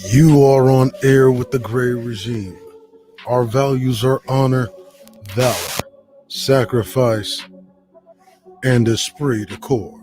You are on air with the Gray Regime. Our values are honor, valor, sacrifice, and esprit de corps.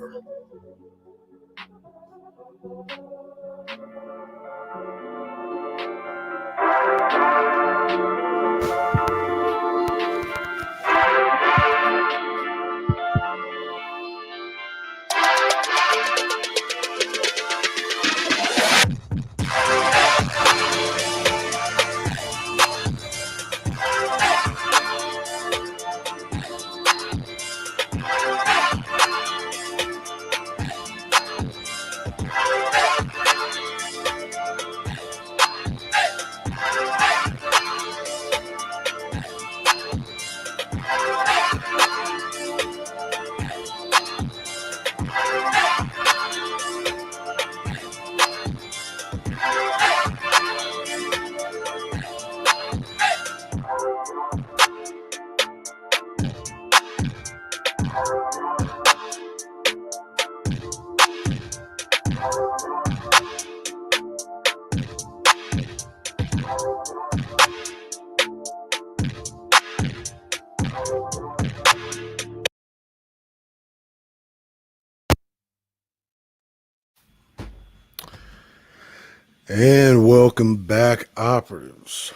And welcome back, operatives.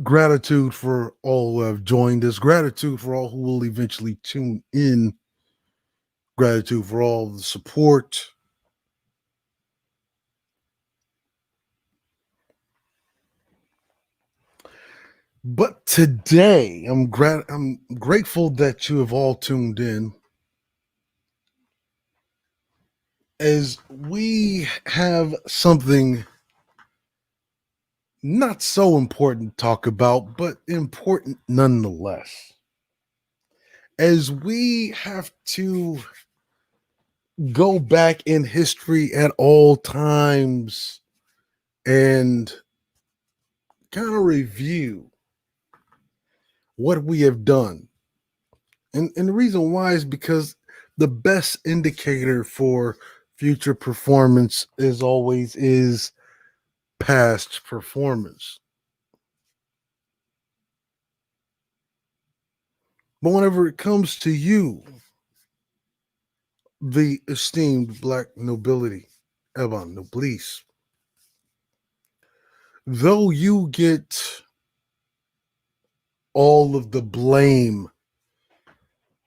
Gratitude for all who have joined us. Gratitude for all who will eventually tune in. Gratitude for all the support. But today, I'm grateful that you have all tuned in, as we have something not so important to talk about, but important nonetheless. As we have to go back in history at all times and kind of review what we have done. And the reason why is because the best indicator for future performance is past performance. But whenever it comes to you, the esteemed black nobility, Evan Noblesse, though you get all of the blame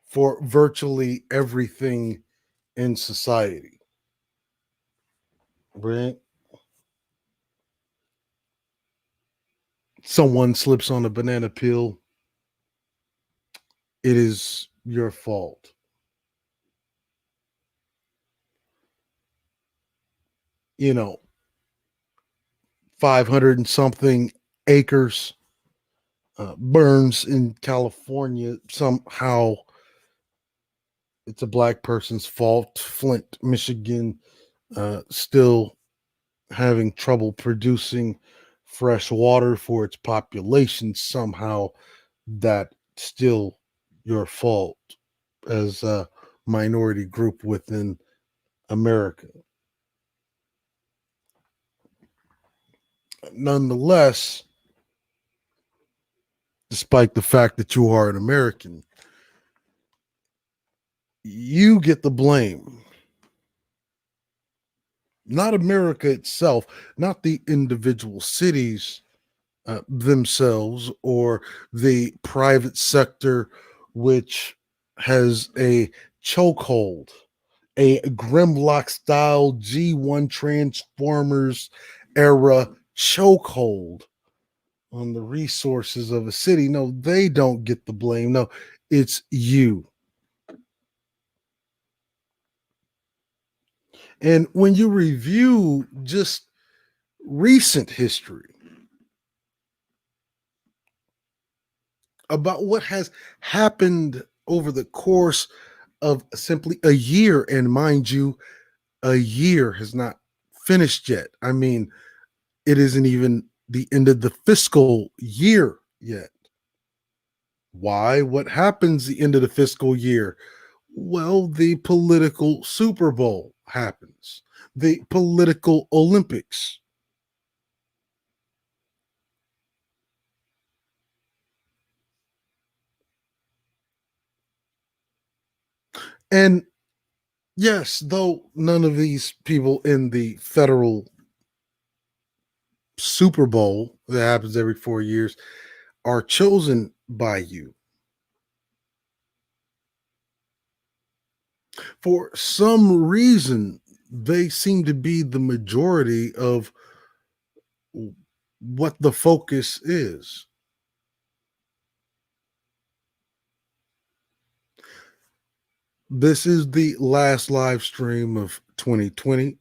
for virtually everything in society, right? Someone slips on a banana peel, it is your fault. you know, 500 and something acres burns in California. Somehow it's a black person's fault. Flint, Michigan, still having trouble producing fresh water for its population. Somehow that still your fault as a minority group within America. Nonetheless, despite the fact that you are an American, you get the blame. Not America itself, not the individual cities themselves or the private sector, which has a chokehold, a Grimlock style G1 Transformers era chokehold on the resources of a city. No, they don't get the blame. No, it's you. And when you review just recent history about what has happened over the course of simply a year, and mind you, a year has not finished yet. I mean, it isn't even the end of the fiscal year yet. Why? What happens the end of the fiscal year? Well, the political Super Bowl happens, the political Olympics. And yes, though none of these people in the federal Super Bowl that happens every 4 years are chosen by you. For some reason, they seem to be the majority of what the focus is. This is the last live stream of 2020.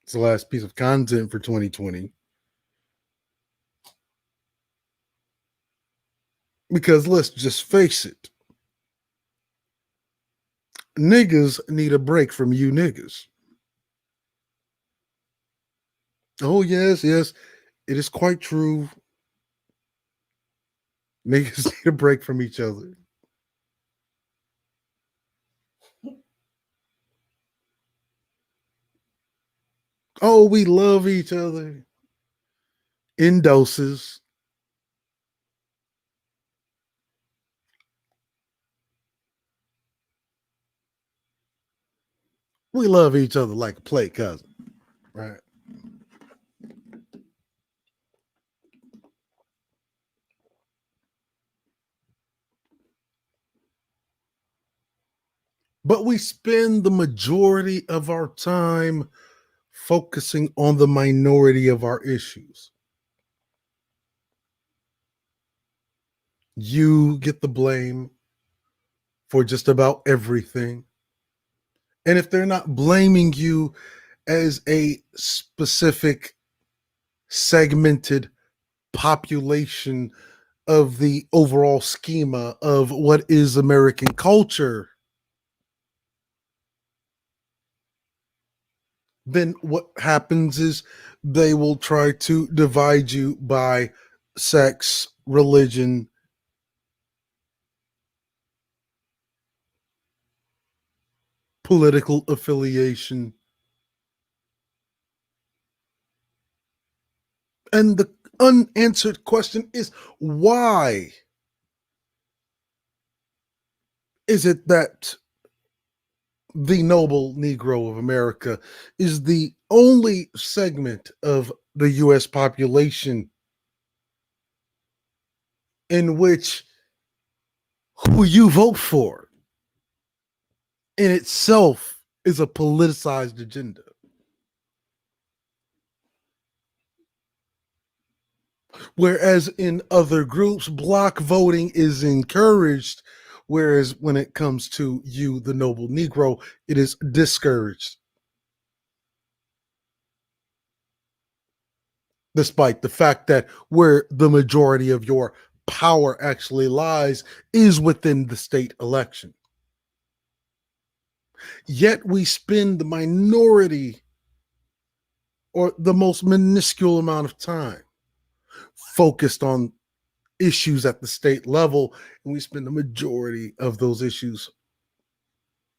It's the last piece of content for 2020. Because let's just face it, niggas need a break from you niggas. Oh, yes, yes, it is quite true. Niggas need a break from each other. Oh, we love each other in doses. We love each other like a play cousin, right? But we spend the majority of our time focusing on the minority of our issues. You get the blame for just about everything. And if they're not blaming you as a specific segmented population of the overall schema of what is American culture, then what happens is they will try to divide you by sex, religion, political affiliation. And the unanswered question is why is it that the noble Negro of America is the only segment of the US population in which who you vote for in itself is a politicized agenda? Whereas in other groups, block voting is encouraged. Whereas when it comes to you, the noble Negro, it is discouraged. despite the fact that where the majority of your power actually lies is within the state election. Yet we spend the minority or the most minuscule amount of time focused on issues at the state level, and we spend the majority of those issues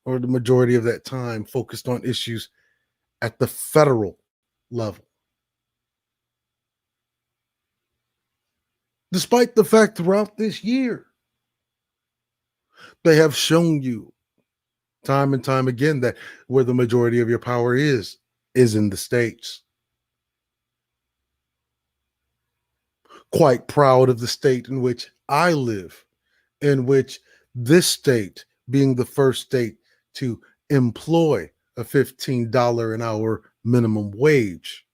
or the majority of that time focused on issues at the federal level. Despite the fact throughout this year, they have shown you time and time again that where the majority of your power is in the states. Quite proud of the state in which I live, in which this state being the first state to employ a $15 an hour minimum wage,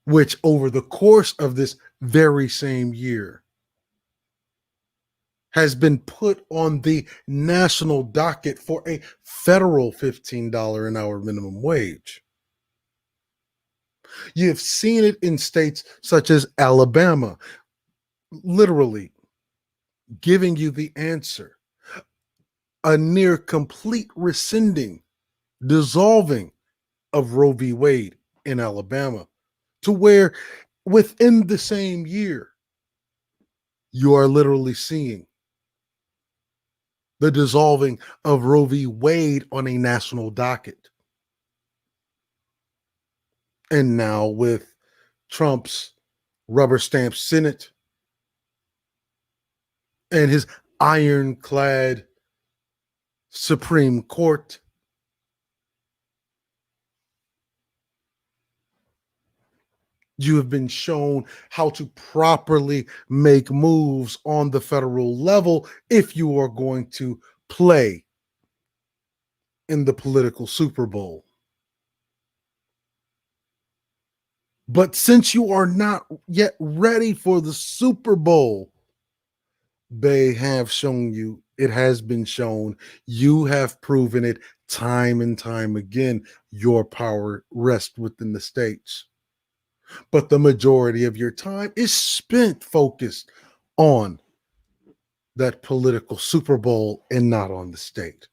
which over the course of this very same year has been put on the national docket for a federal $15 an hour minimum wage. You've seen it in states such as Alabama, literally giving you the answer, a near complete rescinding, dissolving of Roe v. Wade in Alabama, to where within the same year, you are literally seeing the dissolving of Roe v. Wade on a national docket. And now with Trump's rubber stamp Senate and his ironclad Supreme Court, you have been shown how to properly make moves on the federal level if you are going to play in the political Super Bowl. But since you are not yet ready for the Super Bowl, they have shown you, it has been shown, you have proven it time and time again, your power rests within the states. But the majority of your time is spent focused on that political Super Bowl and not on the state.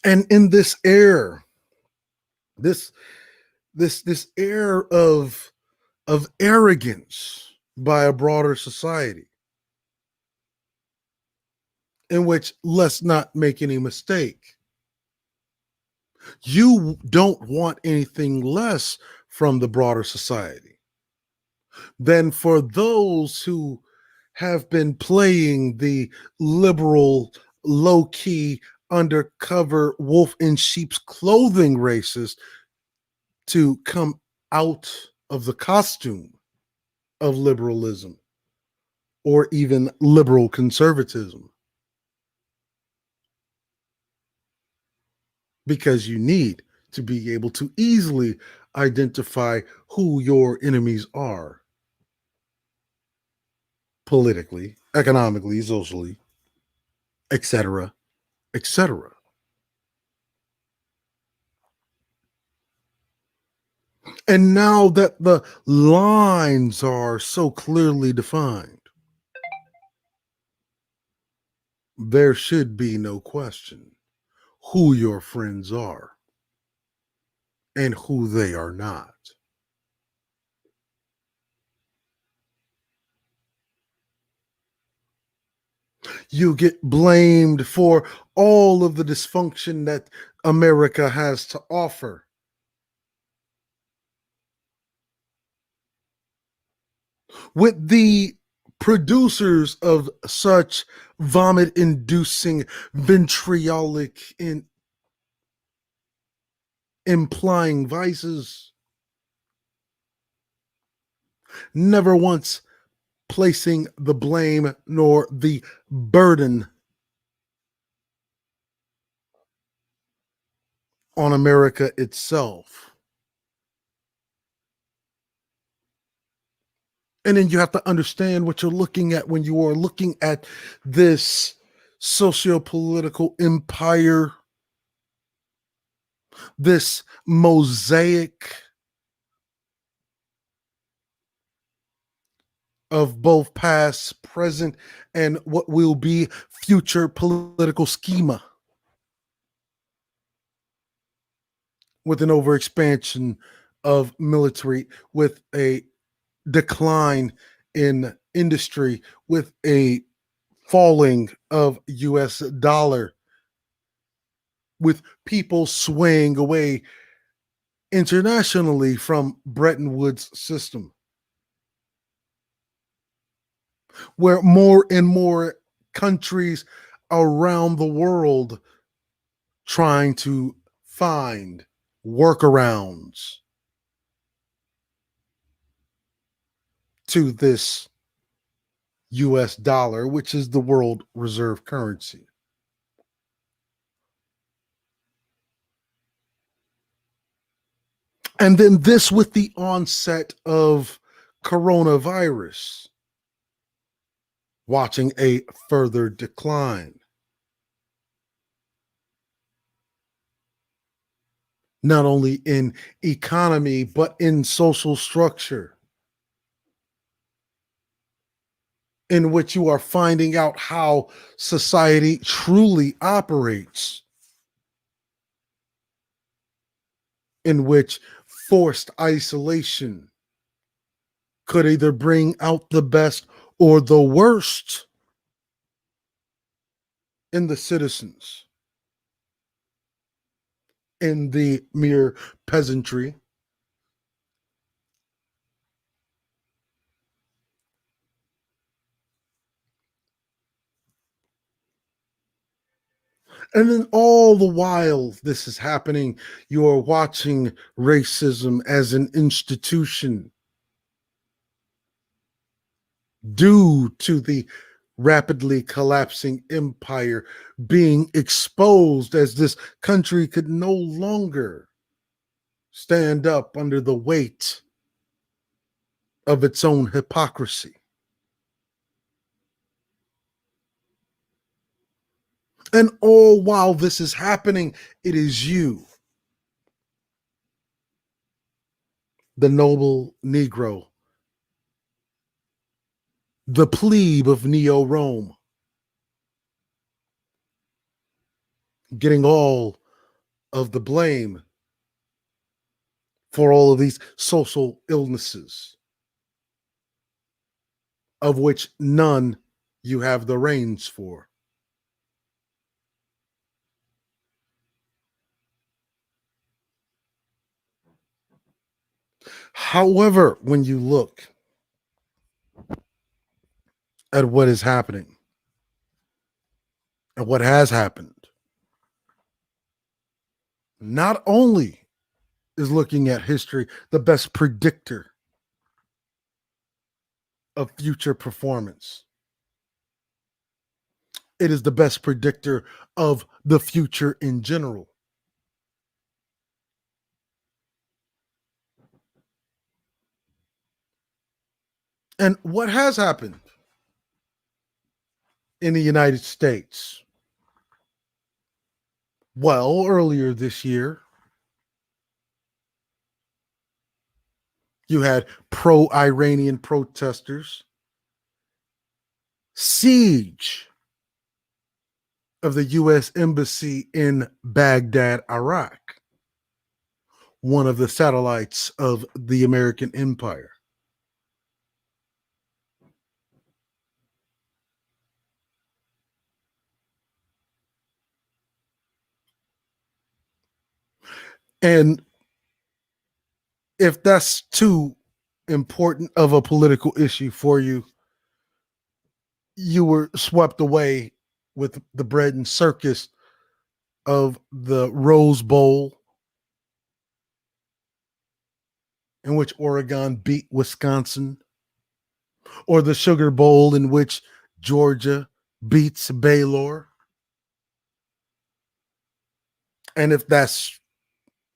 And in this air, this air of arrogance by a broader society, in which, let's not make any mistake, you don't want anything less from the broader society than for those who have been playing the liberal, low-key, undercover wolf in sheep's clothing races to come out of the costume of liberalism or even liberal conservatism. Because you need to be able to easily identify who your enemies are politically, economically, socially, etc., etc. And now that the lines are so clearly defined, there should be no question who your friends are and who they are not. You get blamed for all of the dysfunction that America has to offer. With the producers of such vomit inducing, vitriolic, and implying vices, never once placing the blame nor the burden on America itself. And then you have to understand what you're looking at when you are looking at this socio-political empire, this mosaic of both past, present, and what will be future political schema, with an overexpansion of military, with a decline in industry, with a falling of US dollar, with people swaying away internationally from Bretton Woods system, where more and more countries around the world trying to find workarounds to this US dollar, which is the world reserve currency. And then this with the onset of coronavirus, watching a further decline, not only in economy, but in social structure, in which you are finding out how society truly operates, in which forced isolation could either bring out the best or the worst in the citizens, in the mere peasantry. And then all the while this is happening, you're watching racism as an institution due to the rapidly collapsing empire being exposed, as this country could no longer stand up under the weight of its own hypocrisy. And all while this is happening, it is you, the noble Negro, the plebe of Neo Rome, getting all of the blame for all of these social illnesses, of which none you have the reins for. However, when you look at what is happening and what has happened, not only is looking at history the best predictor of future performance, it is the best predictor of the future in general. And what has happened in the United States? Well, earlier this year, you had pro Iranian protesters siege of the U.S. Embassy in Baghdad, Iraq, one of the satellites of the American Empire. And if that's too important of a political issue for you, you were swept away with the bread and circus of the Rose Bowl, in which Oregon beat Wisconsin, or the Sugar Bowl, in which Georgia beats Baylor. And if that's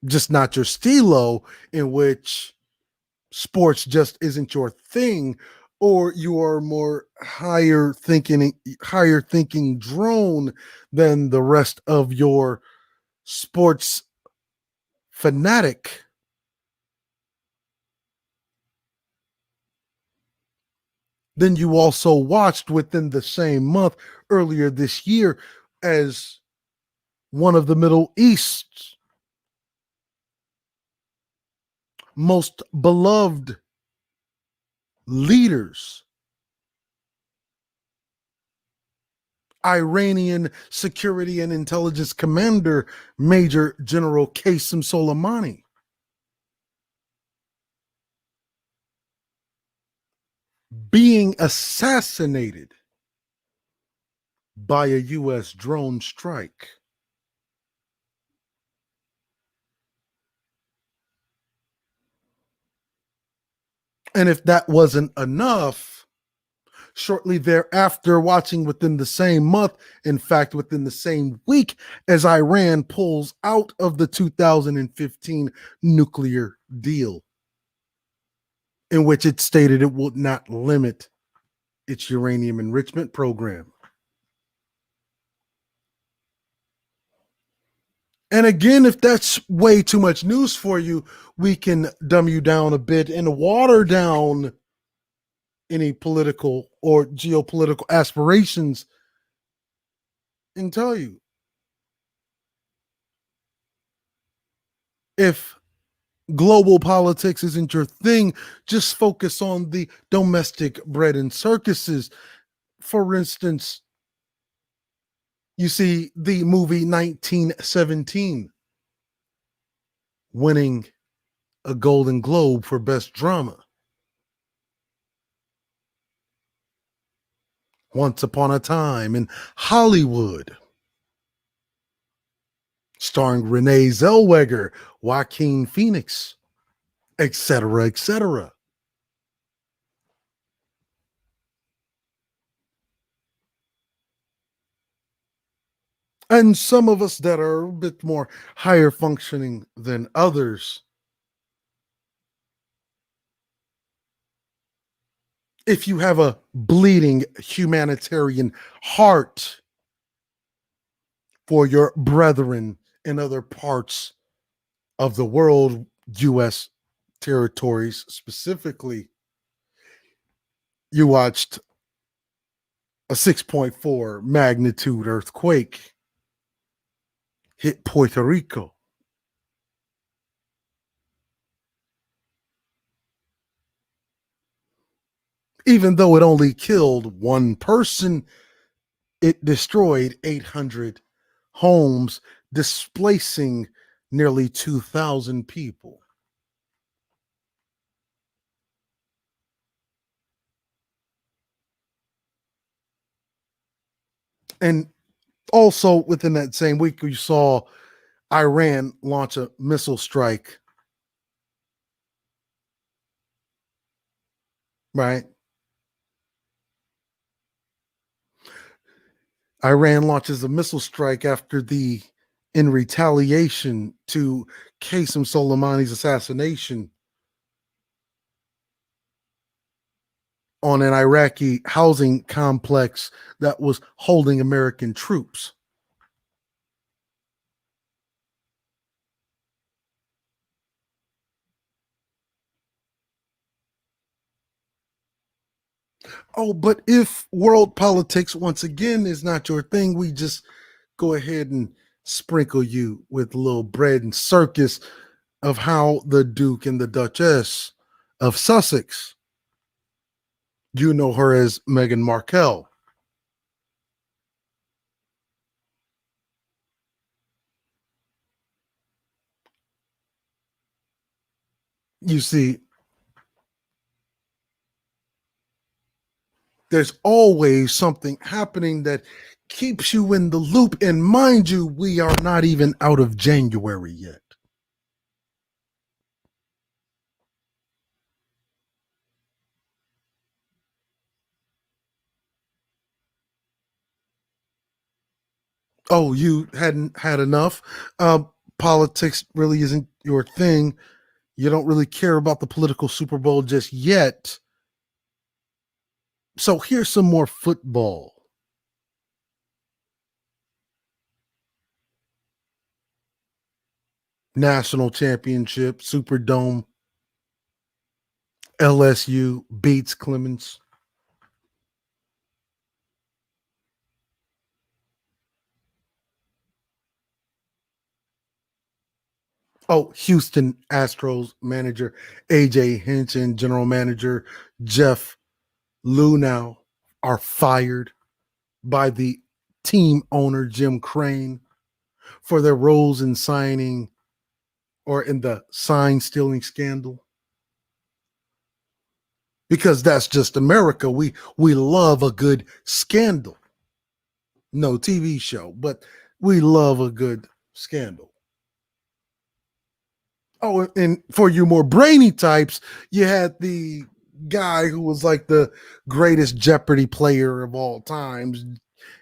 just not your stilo, in which sports just isn't your thing, or you are more higher thinking drone than the rest of your sports fanatic, then you also watched within the same month earlier this year as one of the Middle East's most beloved leaders, Iranian security and intelligence commander, Major General Qasem Soleimani, being assassinated by a U.S. drone strike. And if that wasn't enough, shortly thereafter, watching within the same month, in fact, within the same week, as Iran pulls out of the 2015 nuclear deal, in which it stated it would not limit its uranium enrichment program. And again, if that's way too much news for you, we can dumb you down a bit and water down any political or geopolitical aspirations and tell you, if global politics isn't your thing, just focus on the domestic bread and circuses. For instance, you see the movie 1917 winning a Golden Globe for Best Drama. Once Upon a Time in Hollywood, starring Renee Zellweger, Joaquin Phoenix, etc., etc. And some of us that are a bit more higher functioning than others, if you have a bleeding humanitarian heart for your brethren in other parts of the world, U.S. territories specifically, you watched a 6.4 magnitude earthquake hit Puerto Rico. Even though it only killed one person, it destroyed 800 homes, displacing nearly 2,000 people. And also within that same week, we saw Iran launch a missile strike, right? Iran launches a missile strike in retaliation to Qasem Soleimani's assassination on an Iraqi housing complex that was holding American troops. Oh, but if world politics once again is not your thing, we just go ahead and sprinkle you with a little bread and circus of how the Duke and the Duchess of Sussex, you know her as Meghan Markle. You see, there's always something happening that keeps you in the loop. And mind you, we are not even out of January yet. Oh, you hadn't had enough? Politics really isn't your thing. You don't really care about the political Super Bowl just yet. So here's some more football. National championship, Superdome, LSU beats Clemens. Oh, Houston Astros manager AJ Hinch and general manager Jeff Lunau are fired by the team owner Jim Crane for their roles in signing or in the sign stealing scandal. Because that's just America. We love a good scandal. No TV show, but we love a good scandal. Oh, and for you more brainy types, you had the guy who was like the greatest Jeopardy player of all times.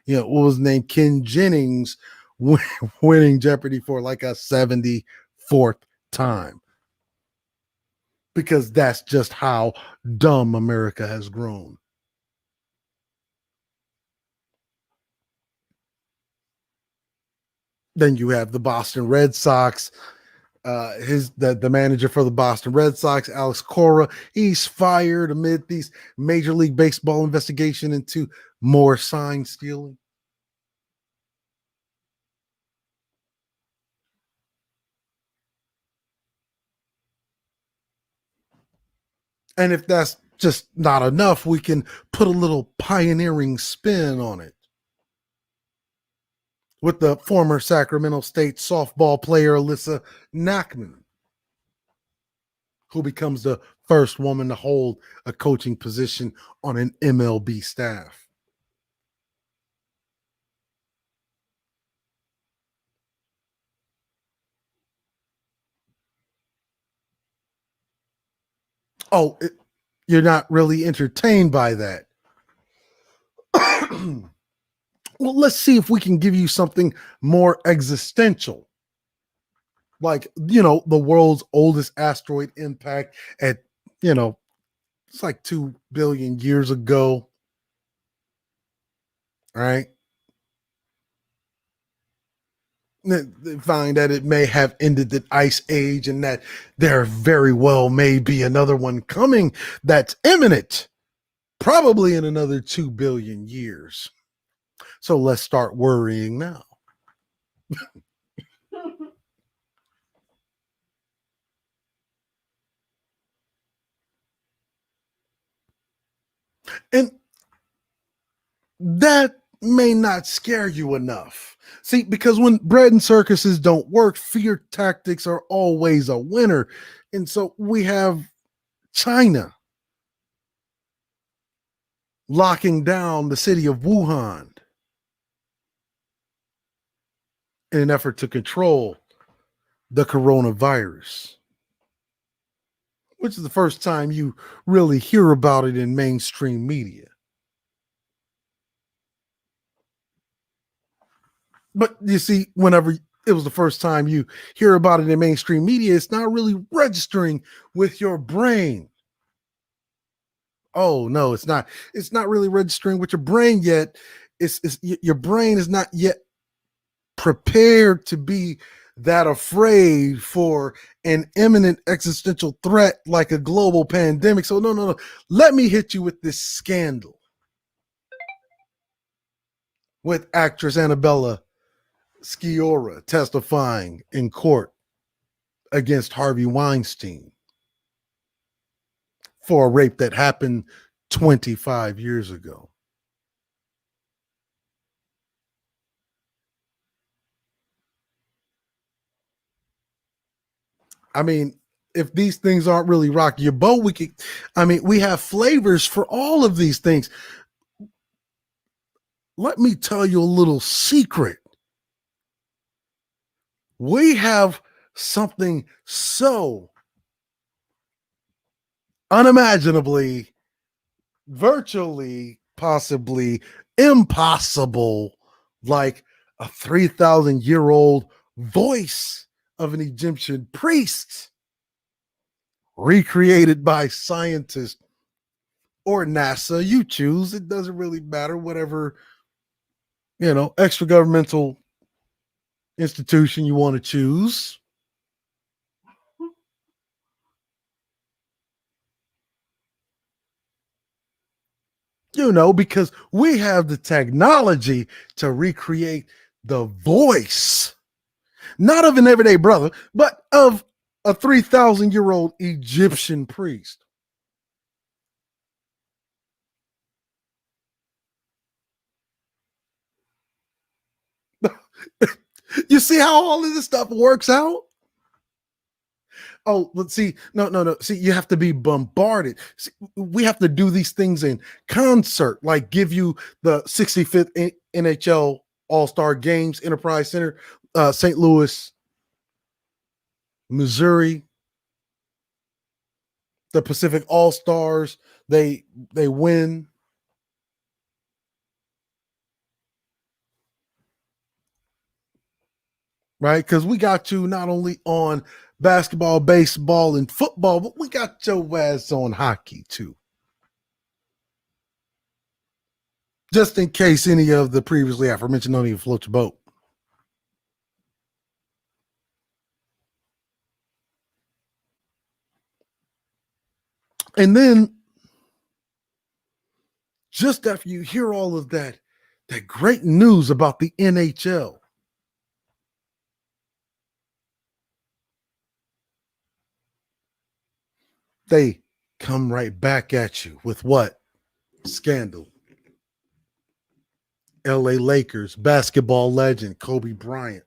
You know, what was his name? Ken Jennings, winning Jeopardy for like a 74th time. Because that's just how dumb America has grown. Then you have the Boston Red Sox. The manager for the Boston Red Sox, Alex Cora, he's fired amid these Major League Baseball investigation into more sign stealing. And if that's just not enough, we can put a little pioneering spin on it with the former Sacramento State softball player Alyssa Nackman, who becomes the first woman to hold a coaching position on an MLB staff. Oh, you're not really entertained by that. Well, let's see if we can give you something more existential. Like, the world's oldest asteroid impact at, it's like 2 billion years ago. All right. They find that it may have ended the ice age and that there very well may be another one coming that's imminent, probably in another 2 billion years. So let's start worrying now. And that may not scare you enough. See, because when bread and circuses don't work, fear tactics are always a winner. And so we have China locking down the city of Wuhan in an effort to control the coronavirus, which is the first time you really hear about it in mainstream media. But you see, whenever it was the first time you hear about it in mainstream media, it's not really registering with your brain. Oh no, it's not. It's not really registering with your brain yet. It's your brain is not yet prepared to be that afraid for an imminent existential threat like a global pandemic. So no. Let me hit you with this scandal with actress Annabella Sciorra testifying in court against Harvey Weinstein for a rape that happened 25 years ago. I mean, if these things aren't really rocking your boat, we have flavors for all of these things. Let me tell you a little secret. We have something so unimaginably, virtually, possibly impossible, like a 3,000-year-old voice of an Egyptian priest recreated by scientists or NASA. You choose. It doesn't really matter. Whatever, extra governmental institution you want to choose. Because we have the technology to recreate the voice, not of an everyday brother, but of a 3,000-year-old Egyptian priest. You see how all of this stuff works out? Oh, let's see. No, no, no. See, you have to be bombarded. See, we have to do these things in concert, like give you the 65th NHL All-Star Games, Enterprise Center, St. Louis, Missouri, the Pacific All-Stars. They win. Right? Because we got you not only on basketball, baseball, and football, but we got your ass on hockey too. Just in case any of the previously aforementioned don't even float your boat. And then just after you hear all of that great news about the NHL, they come right back at you with what? Scandal. LA Lakers basketball legend Kobe Bryant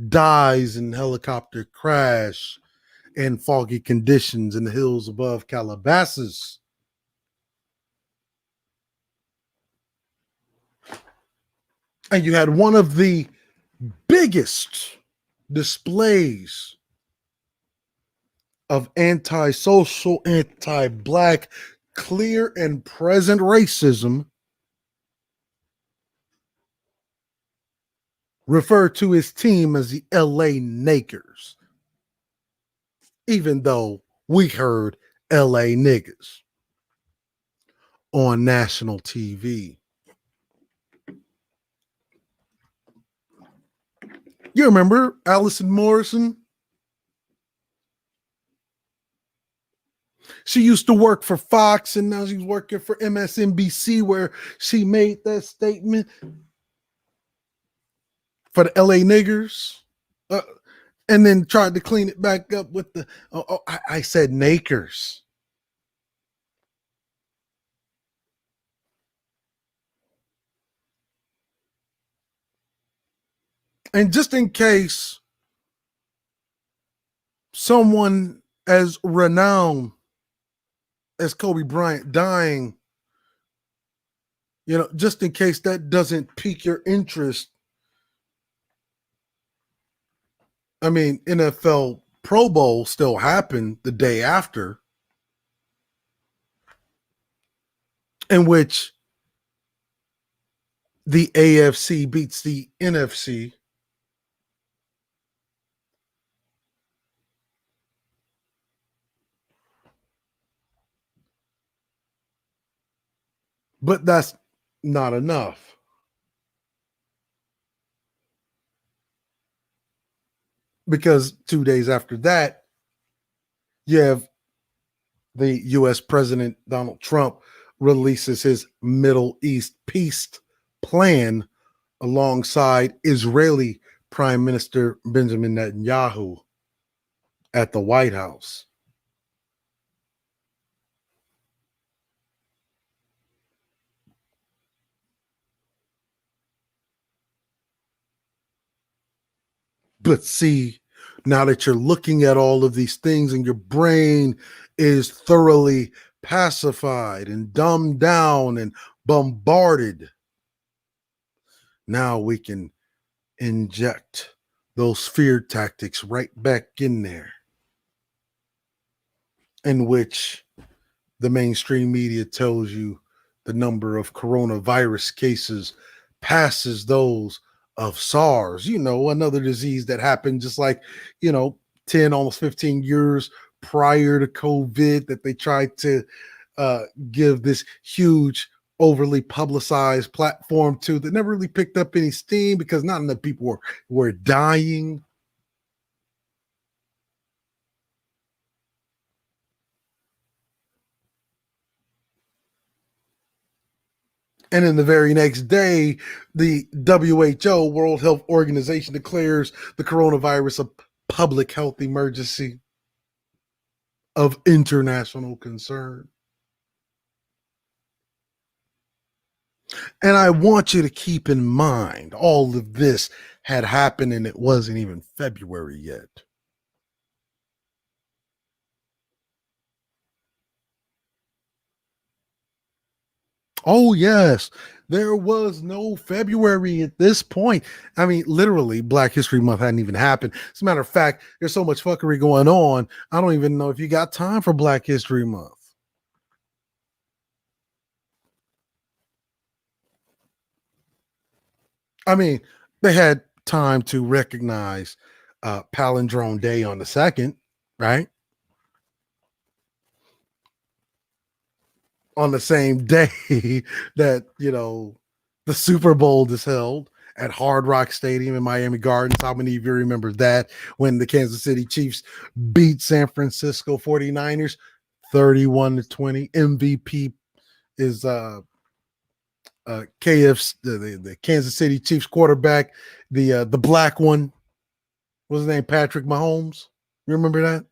dies in helicopter crash in foggy conditions in the hills above Calabasas. And you had one of the biggest displays of antisocial, anti-black, clear and present racism refer to his team as the LA Nakers, even though we heard LA niggas on national TV. You remember Allison Morrison? She used to work for Fox and now she's working for MSNBC, where she made that statement for the LA niggers, and then tried to clean it back up with the, I said nakers. And just in case someone as renowned as Kobe Bryant dying, just in case that doesn't pique your interest, I mean, NFL Pro Bowl still happened the day after, in which the AFC beats the NFC. But that's not enough, because 2 days after that, you have the US President Donald Trump releases his Middle East peace plan alongside Israeli Prime Minister Benjamin Netanyahu at the White House. But see, now that you're looking at all of these things and your brain is thoroughly pacified and dumbed down and bombarded, now we can inject those fear tactics right back in there, in which the mainstream media tells you the number of coronavirus cases passes those of SARS, another disease that happened just like, 10, almost 15 years prior to COVID that they tried to uh, give this huge, overly publicized platform to that never really picked up any steam because not enough people were dying. And then the very next day, the WHO, World Health Organization, declares the coronavirus a public health emergency of international concern. And I want you to keep in mind all of this had happened and it wasn't even February yet. Oh, yes. There was no February at this point. I mean, literally, Black History Month hadn't even happened. As a matter of fact, there's so much fuckery going on. I don't even know if you got time for Black History Month. I mean, they had time to recognize Palindrome Day on the 2nd, right? On the same day that, the Super Bowl is held at Hard Rock Stadium in Miami Gardens. How many of you remember that when the Kansas City Chiefs beat San Francisco 49ers 31-20? MVP is KF's the Kansas City Chiefs quarterback, the black one. What's his name? Patrick Mahomes. You remember that?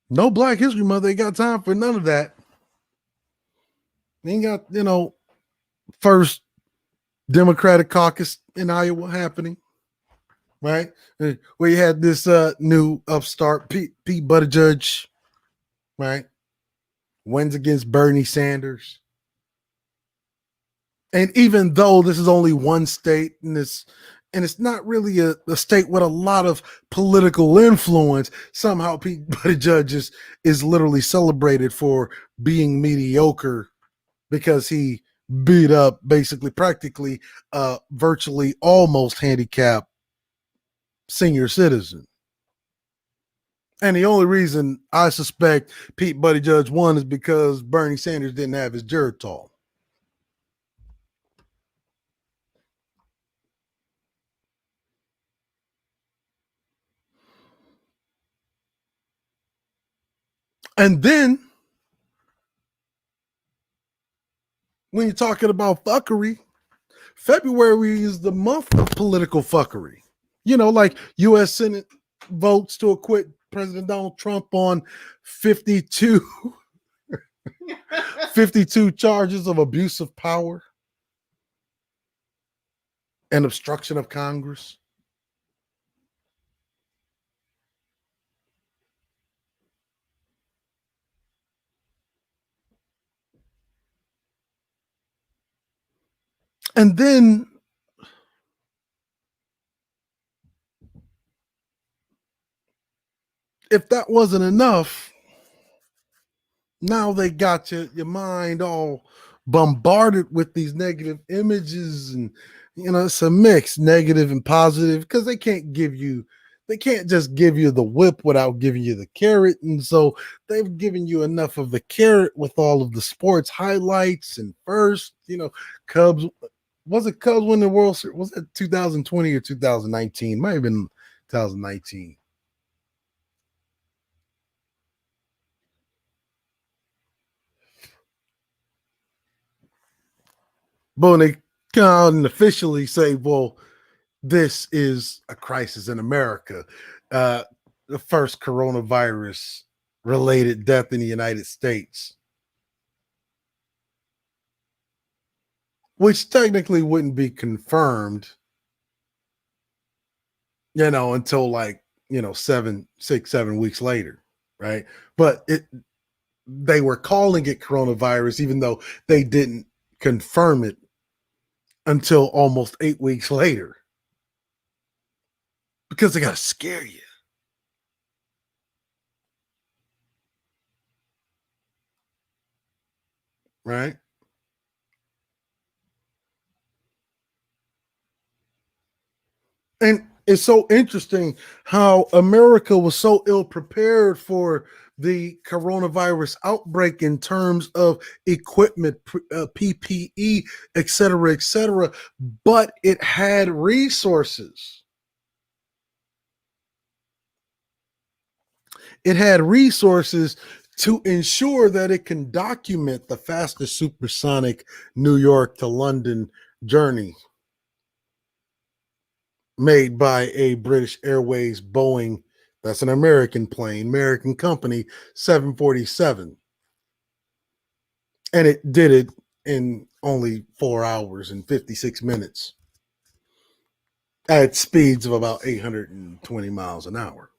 No Black History Month. They got time for none of that. They ain't got, first Democratic caucus in Iowa happening, right? Where you had this new upstart Pete Buttigieg, right? Wins against Bernie Sanders. And even though this is only one state and it's not really a state with a lot of political influence, somehow Pete Buttigieg is literally celebrated for being mediocre because he beat up basically practically virtually almost handicapped senior citizen. And the only reason I suspect Pete Buttigieg won is because Bernie Sanders didn't have his Geritol. And then when you're talking about fuckery, February is the month of political fuckery. Like U.S. Senate votes to acquit President Donald Trump on 52, 52 charges of abuse of power and obstruction of Congress. And then if that wasn't enough, now they got your mind all bombarded with these negative images, and it's a mix, negative and positive, because they can't just give you the whip without giving you the carrot. And so they've given you enough of the carrot with all of the sports highlights. And first, Cubs, was it Cubs win the World Series? Was it 2020 or 2019? Might have been 2019. But when they come out and officially say, well, this is a crisis in America, the first coronavirus related death in the United States, which technically wouldn't be confirmed, until like, 7 weeks later, right? But they were calling it coronavirus, even though they didn't confirm it until almost 8 weeks later, because they got to scare you. right? And it's so interesting how America was so ill prepared for the coronavirus outbreak in terms of equipment, PPE, et cetera, but it had resources. It had resources to ensure that it can document the fastest supersonic New York to London journey made by a British Airways Boeing, that's an American plane, American company, 747. And it did it in only 4 hours and 56 minutes at speeds of about 820 miles an hour.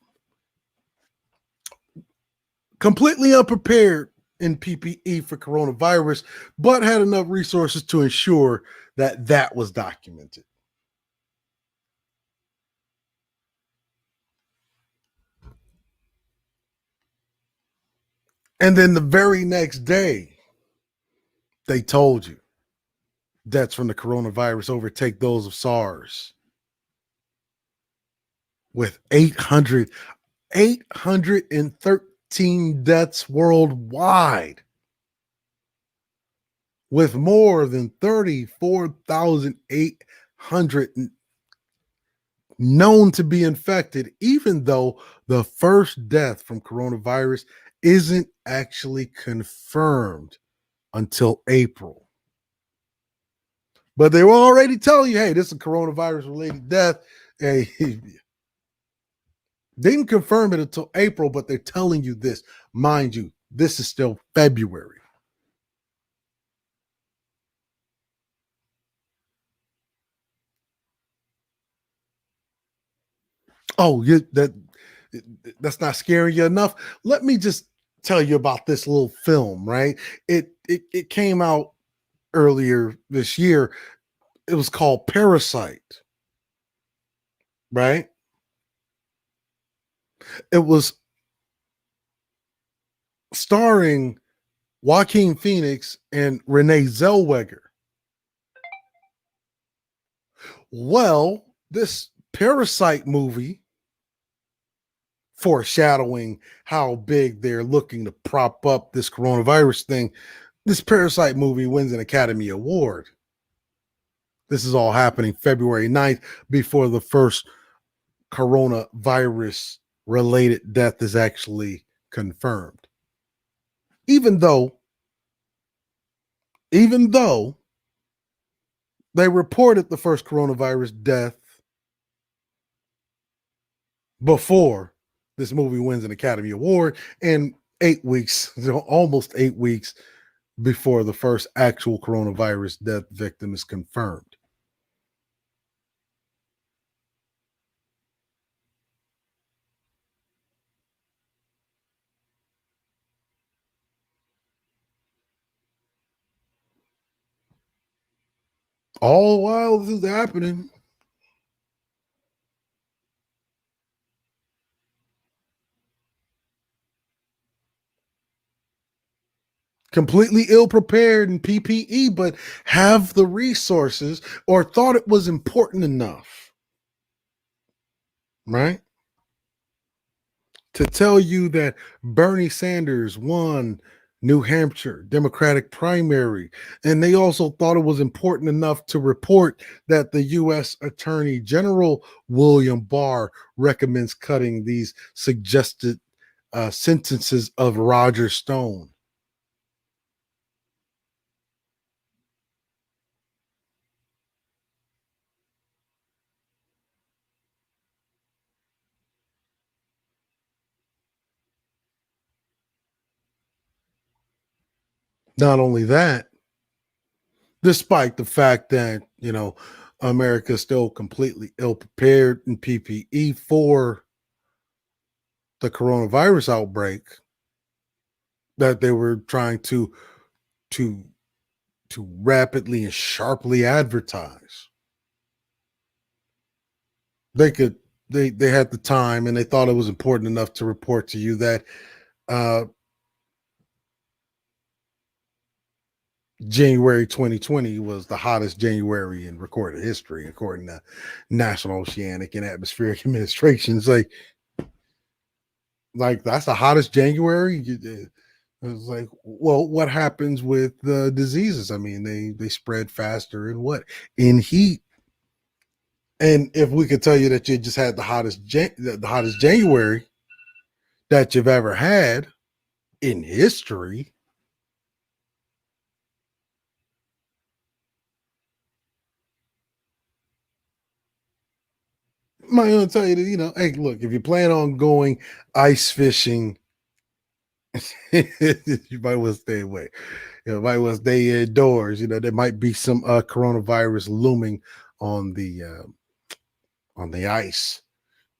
Completely unprepared in PPE for coronavirus, but had enough resources to ensure that that was documented. And then the very next day, they told you deaths from the coronavirus overtake those of SARS with 813 deaths worldwide, with more than 34,800 known to be infected, even though the first death from coronavirus isn't actually confirmed until April. But they were already telling you, hey, this is a coronavirus related death. Hey, didn't confirm it until April, but they're telling you this. Mind you, this is still February. Oh, that's not scaring you enough. Let me just tell you about this little film, right? It came out earlier this year. It was called Parasite, right? It was starring Joaquin Phoenix and Renee Zellweger. Well, this Parasite movie, foreshadowing how big they're looking to prop up this coronavirus thing, this Parasite movie wins an Academy Award. This is all happening February 9th before the first coronavirus related death is actually confirmed. Even though, even though they reported the first coronavirus death before this movie wins an Academy Award, and 8 weeks, almost 8 weeks before the first actual coronavirus death victim is confirmed. All while this is happening, completely ill prepared in PPE, but have the resources or thought it was important enough, right? To tell you that Bernie Sanders won New Hampshire Democratic primary. And they also thought it was important enough to report that the U.S. Attorney General William Barr recommends cutting these suggested sentences of Roger Stone. Not only that, despite the fact that, America is still completely ill prepared in PPE for the coronavirus outbreak that they were trying to to rapidly and sharply advertise. They could they had the time and they thought it was important enough to report to you that uh January 2020 was the hottest January in recorded history, according to National Oceanic and Atmospheric Administration. It's like that's the hottest January. It's like, well, what happens with diseases? I mean, they spread faster in what? In heat. And if we could tell you that you just had the hottest January that you've ever had in history, might want to tell you that, hey, look, if you plan on going ice fishing, you might want to stay away. Might want to stay indoors. There might be some coronavirus looming on the ice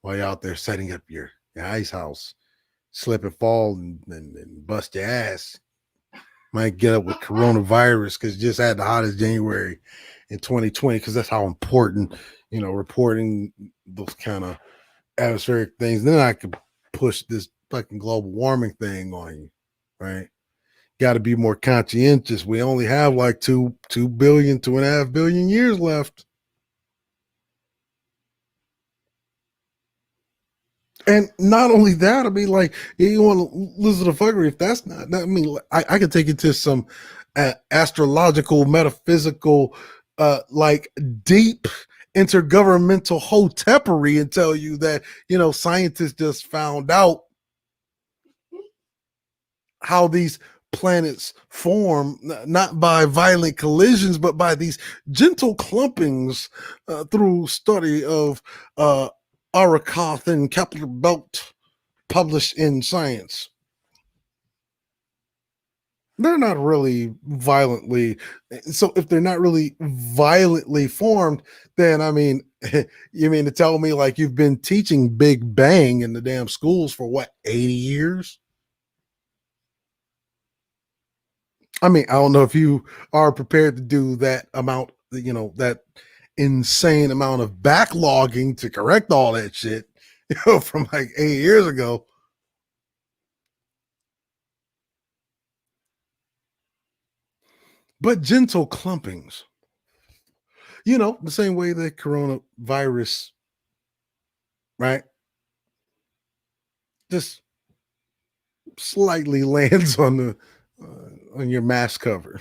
while you're out there setting up your ice house. Slip and fall and bust your ass. Might get up with coronavirus because just had the hottest January in 2020, because that's how important, reporting those kind of atmospheric things. Then I could push this fucking global warming thing on you, right? Got to be more conscientious. We only have like 2.5 billion years left. And not only that, I mean, like, you want to listen to fuckery. If that's not, I mean, I could take it to some astrological, metaphysical, like deep intergovernmental hotepery and tell you that, scientists just found out how these planets form, not by violent collisions, but by these gentle clumpings through study of Arakoth and Kepler belt published in Science. They're not really violently. So if they're not really violently formed, then I mean, you mean to tell me like you've been teaching Big Bang in the damn schools for what, 80 years? I mean, I don't know if you are prepared to do that amount, that insane amount of backlogging to correct all that shit, from like 8 years ago. But gentle clumpings, the same way that coronavirus, right, just slightly lands on your mask cover.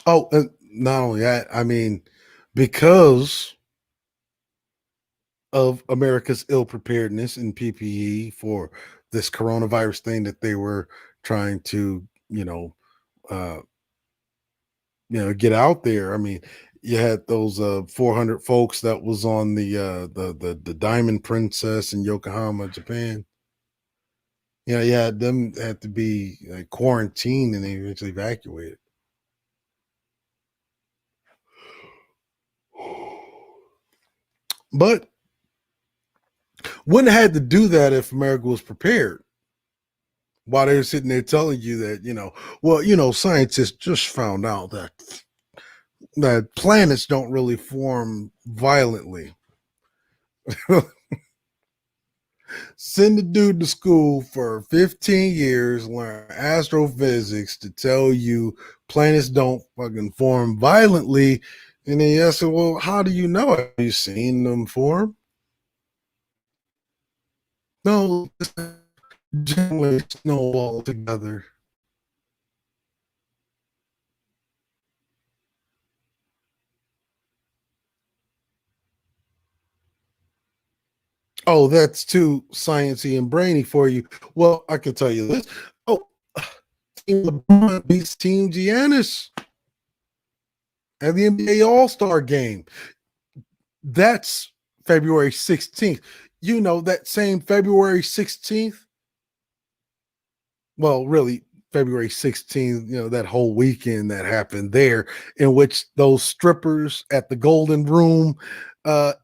Oh, and not only that, I mean, because of America's ill preparedness in PPE for this coronavirus thing that they were trying to, uh, get out there. I mean, you had those 400 folks that was on the Diamond Princess in Yokohama, Japan. Yeah, them had to be quarantined and they eventually evacuated. But wouldn't have had to do that if America was prepared. While they were sitting there telling you that, well, scientists just found out that planets don't really form violently. Send the dude to school for 15 years, learn astrophysics to tell you planets don't fucking form violently. And then you ask, well, how do you know? Have you seen them form? No, generally snowball together. Oh, that's too sciencey and brainy for you. Well, I can tell you this. Oh, Team LeBron beats Team Giannis at the NBA All-Star game. That's February 16th. That same February 16th, well, really February 16th, that whole weekend that happened there, in which those strippers at the Golden Room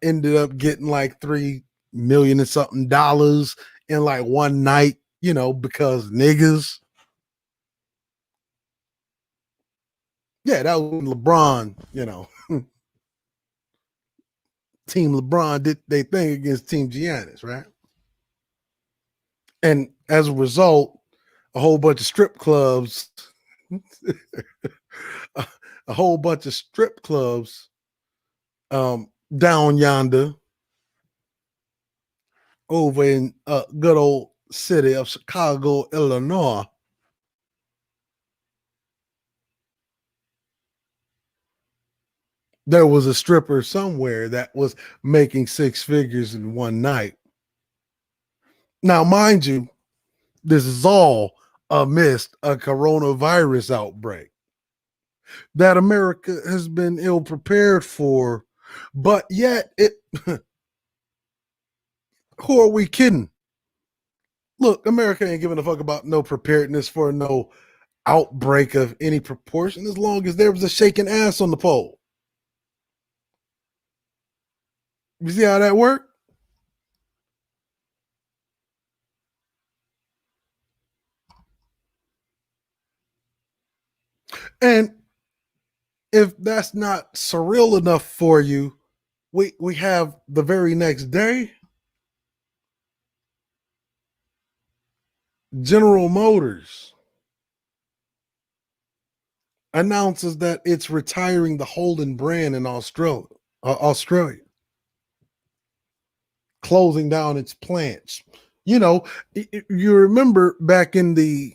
ended up getting like 3 million and something dollars in like one night, because niggas. Yeah, that was when LeBron, Team LeBron did they thing against Team Giannis, right? And as a result, a whole bunch of strip clubs, a, a whole bunch of strip clubs down yonder over in good old city of Chicago, Illinois. There was a stripper somewhere that was making six figures in one night. Now, mind you, this is all amidst a coronavirus outbreak that America has been ill prepared for. But yet, who are we kidding? Look, America ain't giving a fuck about no preparedness for no outbreak of any proportion as long as there was a shaking ass on the pole. You see how that worked? And if that's not surreal enough for you, we have the very next day, General Motors announces that it's retiring the Holden brand in Australia, closing down its plants. You know, you remember back in the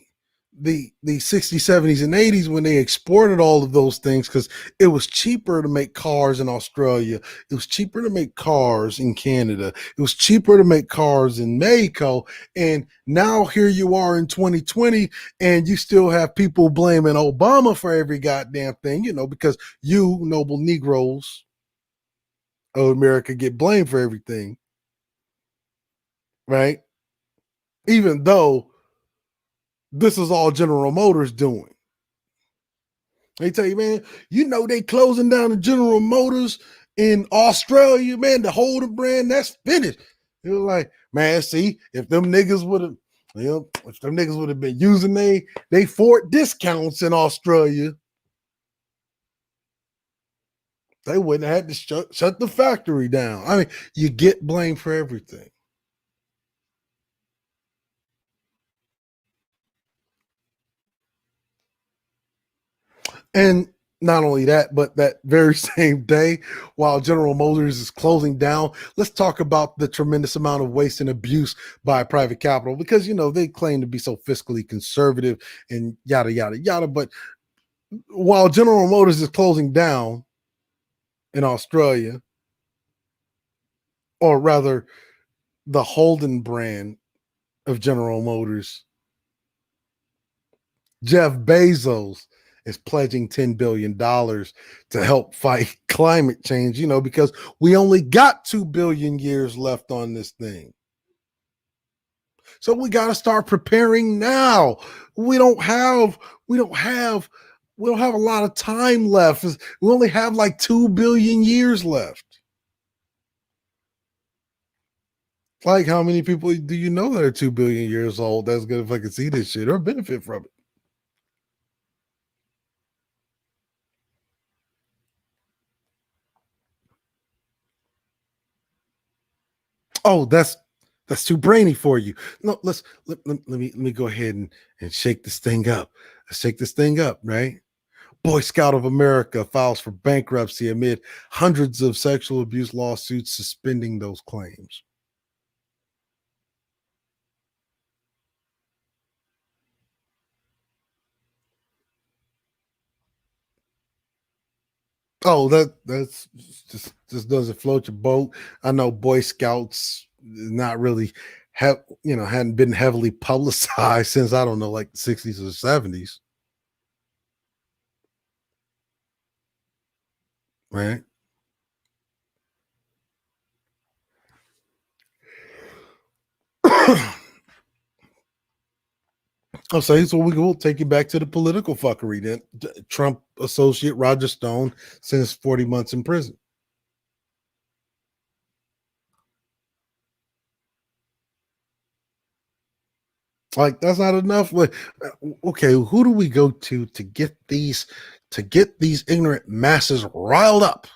60s, 70s, and 80s when they exported all of those things because it was cheaper to make cars in Australia. It was cheaper to make cars in Canada. It was cheaper to make cars in Mexico. And now here you are in 2020, and you still have people blaming Obama for every goddamn thing, because you, noble Negroes of America, get blamed for everything, right? Even though this is all General Motors doing. They tell you, man, they closing down the General Motors in Australia, man, the Holden brand, that's finished. It was like, man, see, if them niggas would have, if them niggas would have been using they Ford discounts in Australia, they wouldn't have had to shut the factory down. I mean, you get blamed for everything. And not only that, but that very same day, while General Motors is closing down, let's talk about the tremendous amount of waste and abuse by private capital because, they claim to be so fiscally conservative and yada, yada, yada. But while General Motors is closing down in Australia, or rather, the Holden brand of General Motors, Jeff Bezos is pledging $10 billion to help fight climate change, because we only got 2 billion years left on this thing. So we got to start preparing now. We don't have, we don't have, we don't have a lot of time left. We only have like 2 billion years left. Like, how many people do you know that are 2 billion years old that's going to fucking see this shit or benefit from it? Oh, that's too brainy for you. No, let me go ahead and shake this thing up. Let's shake this thing up, right? Boy Scout of America files for bankruptcy amid hundreds of sexual abuse lawsuits suspending those claims. Oh, that's just doesn't float your boat. I know Boy Scouts not really have hadn't been heavily publicized since I don't know like the 60s or 70s, right? I'll say so. We will take you back to the political fuckery. Then Trump associate Roger Stone sentenced 40 months in prison. Like that's not enough. Like, okay, who do we go to get these to get these ignorant masses riled up.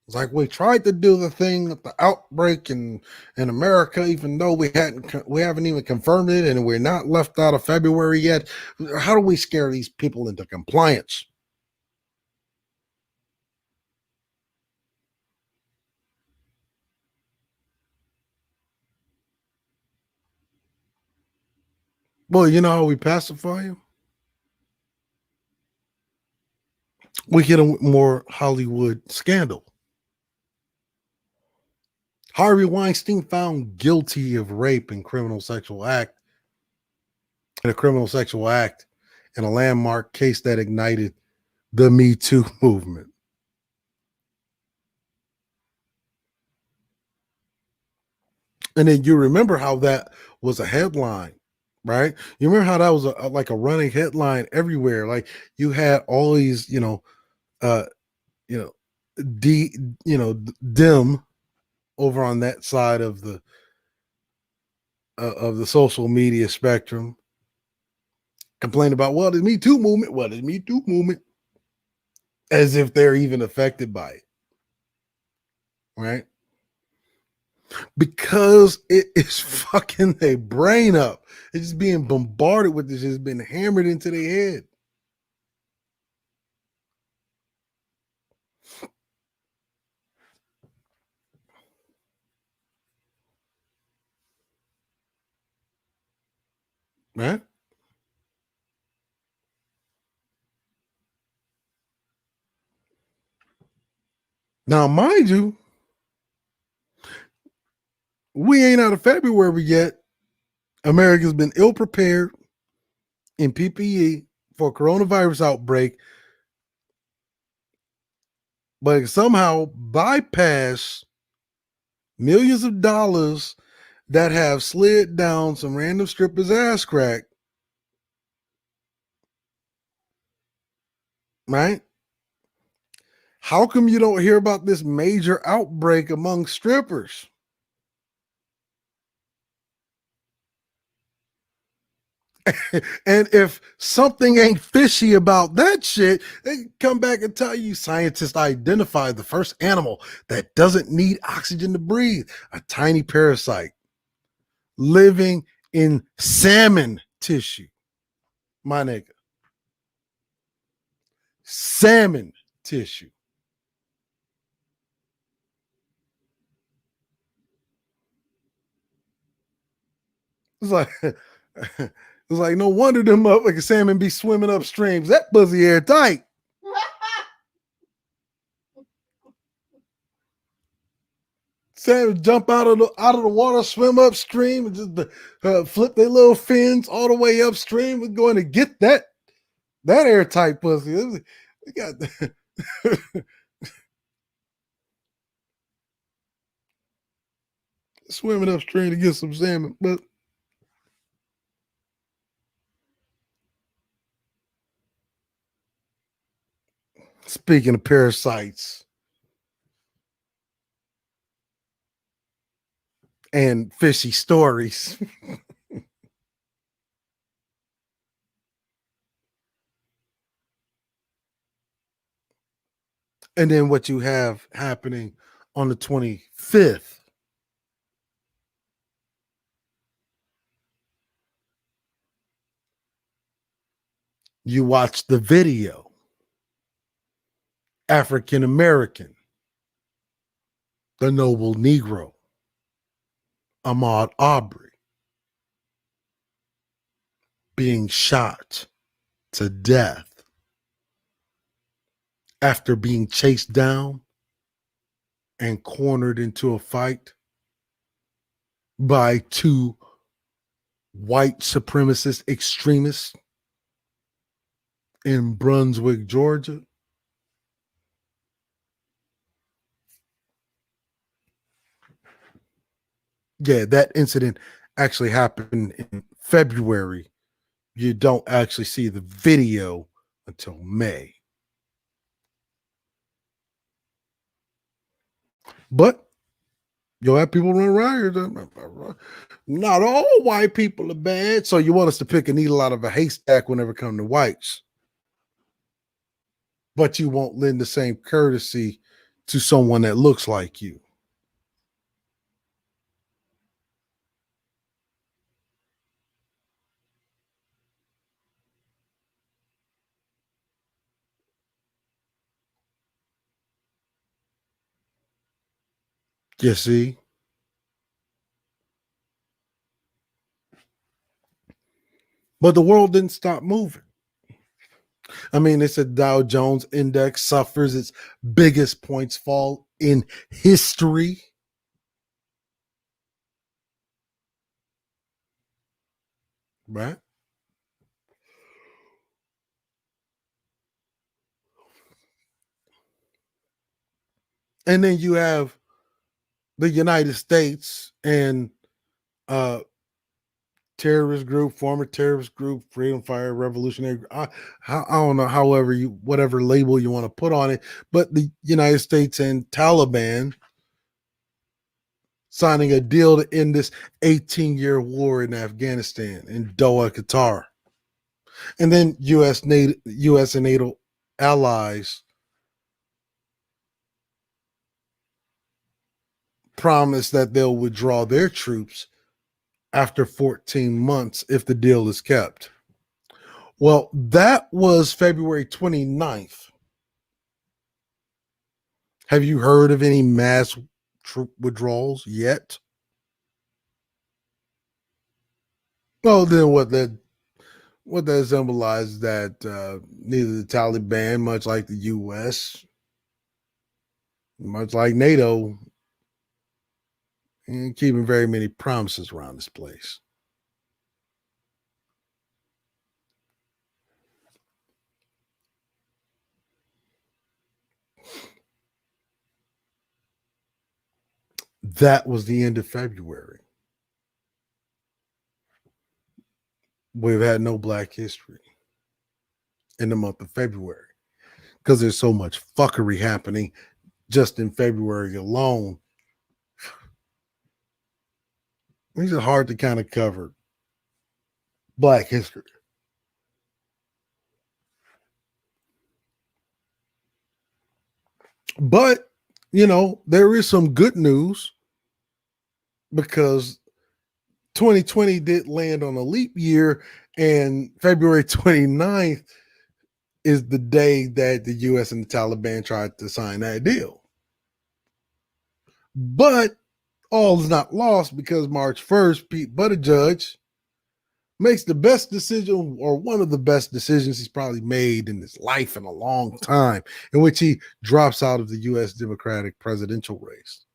It's like we tried to do the thing with the outbreak in America, even though we haven't even confirmed it, and we're not left out of February yet. How do we scare these people into compliance? Well, you know how we pacify them? We hit them with more Hollywood scandal. Harvey Weinstein found guilty of rape and a criminal sexual act in a landmark case that ignited the Me Too movement. And then you remember how that was a headline, right? You remember how that was like a running headline everywhere. Like you had all these, uh, you know, D, dim over on that side of the social media spectrum complain about the Me Too movement, as if they're even affected by it, right? Because it is fucking their brain up. It's just being bombarded with this, it's been hammered into their head. Right? Now, mind you, we ain't out of February yet. America's been ill prepared in PPE for a coronavirus outbreak, but somehow bypass millions of dollars that have slid down some random stripper's ass crack, right? How come you don't hear about this major outbreak among strippers? And if something ain't fishy about that shit, they come back and tell you scientists identified the first animal that doesn't need oxygen to breathe, a tiny parasite living in salmon tissue. My nigga, salmon tissue. It's like it's like no wonder them motherfucking salmon be swimming up streams. That pussy airtight. Salmon jump out of the water, swim upstream, and just flip their little fins all the way upstream. We're going to get that airtight pussy. We got swimming upstream to get some salmon. But speaking of parasites and fishy stories, and then what you have happening on the 25th, you watch the video. African American, the noble Negro, Ahmaud Arbery, being shot to death after being chased down and cornered into a fight by two white supremacist extremists in Brunswick, Georgia. Yeah, that incident actually happened in February. You don't actually see the video until May. But You'll have people run around here. Not all white people are bad. So you want us to pick a needle out of a haystack whenever it comes to whites, but you won't lend the same courtesy to someone that looks like you. You see? But the world didn't stop moving. I mean, it's a Dow Jones index suffers its biggest points fall in history. Right. And then you have the United States and uh terrorist group, former terrorist group, Freedom Fire, Revolutionary. I don't know, however you, whatever label you want to put on it, but the United States and Taliban signing a deal to end this 18-year war in Afghanistan in Doha, Qatar, and then U.S. and NATO allies promise that they'll withdraw their troops after 14 months if the deal is kept. Well, that was February 29th. Have you heard of any mass troop withdrawals yet? Well, then what that symbolizes that neither the Taliban, much like the U.S., much like NATO, ain't keeping very many promises around this place. That was the end of February. We've had no Black history in the month of February because there's so much fuckery happening just in February alone. These are hard to kind of cover Black history. But, there is some good news because 2020 did land on a leap year, and February 29th is the day that the US and the Taliban tried to sign that deal. But all is not lost because March 1st, Pete Buttigieg makes the best decision, or one of the best decisions he's probably made in his life in a long time, in which he drops out of the US Democratic presidential race.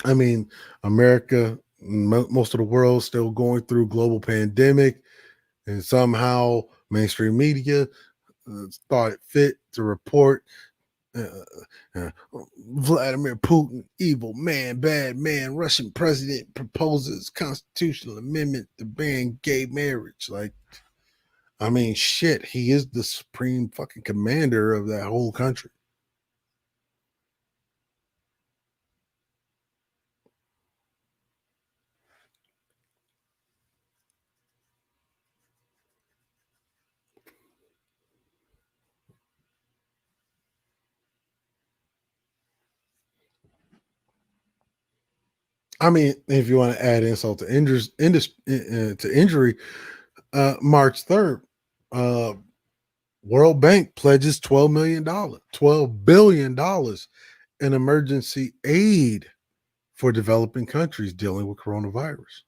I mean, America, most of the world still going through global pandemic, and somehow mainstream media thought it fit to report uh, Vladimir Putin, evil man, bad man, Russian president proposes constitutional amendment to ban gay marriage. Like, I mean, shit, he is the supreme fucking commander of that whole country. I mean, if you want to add insult to injury, March 3rd, uh, World Bank pledges $12 million, $12 billion in emergency aid for developing countries dealing with coronavirus.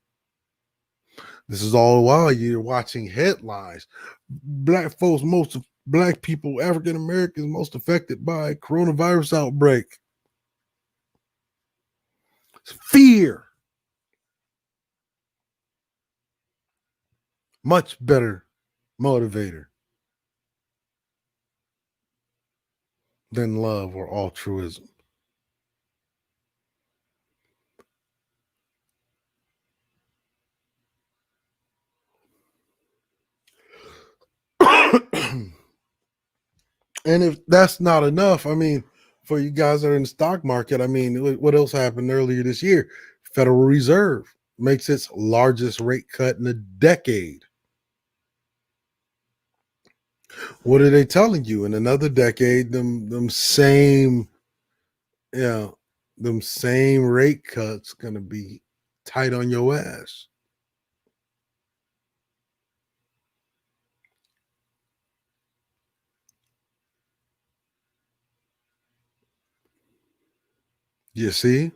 This is all the while you're watching headlines. Black people, African Americans, most affected by coronavirus outbreak. Fear, much better motivator than love or altruism. And if that's not enough, I mean, for you guys that are in the stock market, I mean, what else happened earlier this year? Federal Reserve makes its largest rate cut in a decade. What are they telling you? In another decade, them same, yeah, them same rate cuts gonna be tight on your ass. You see?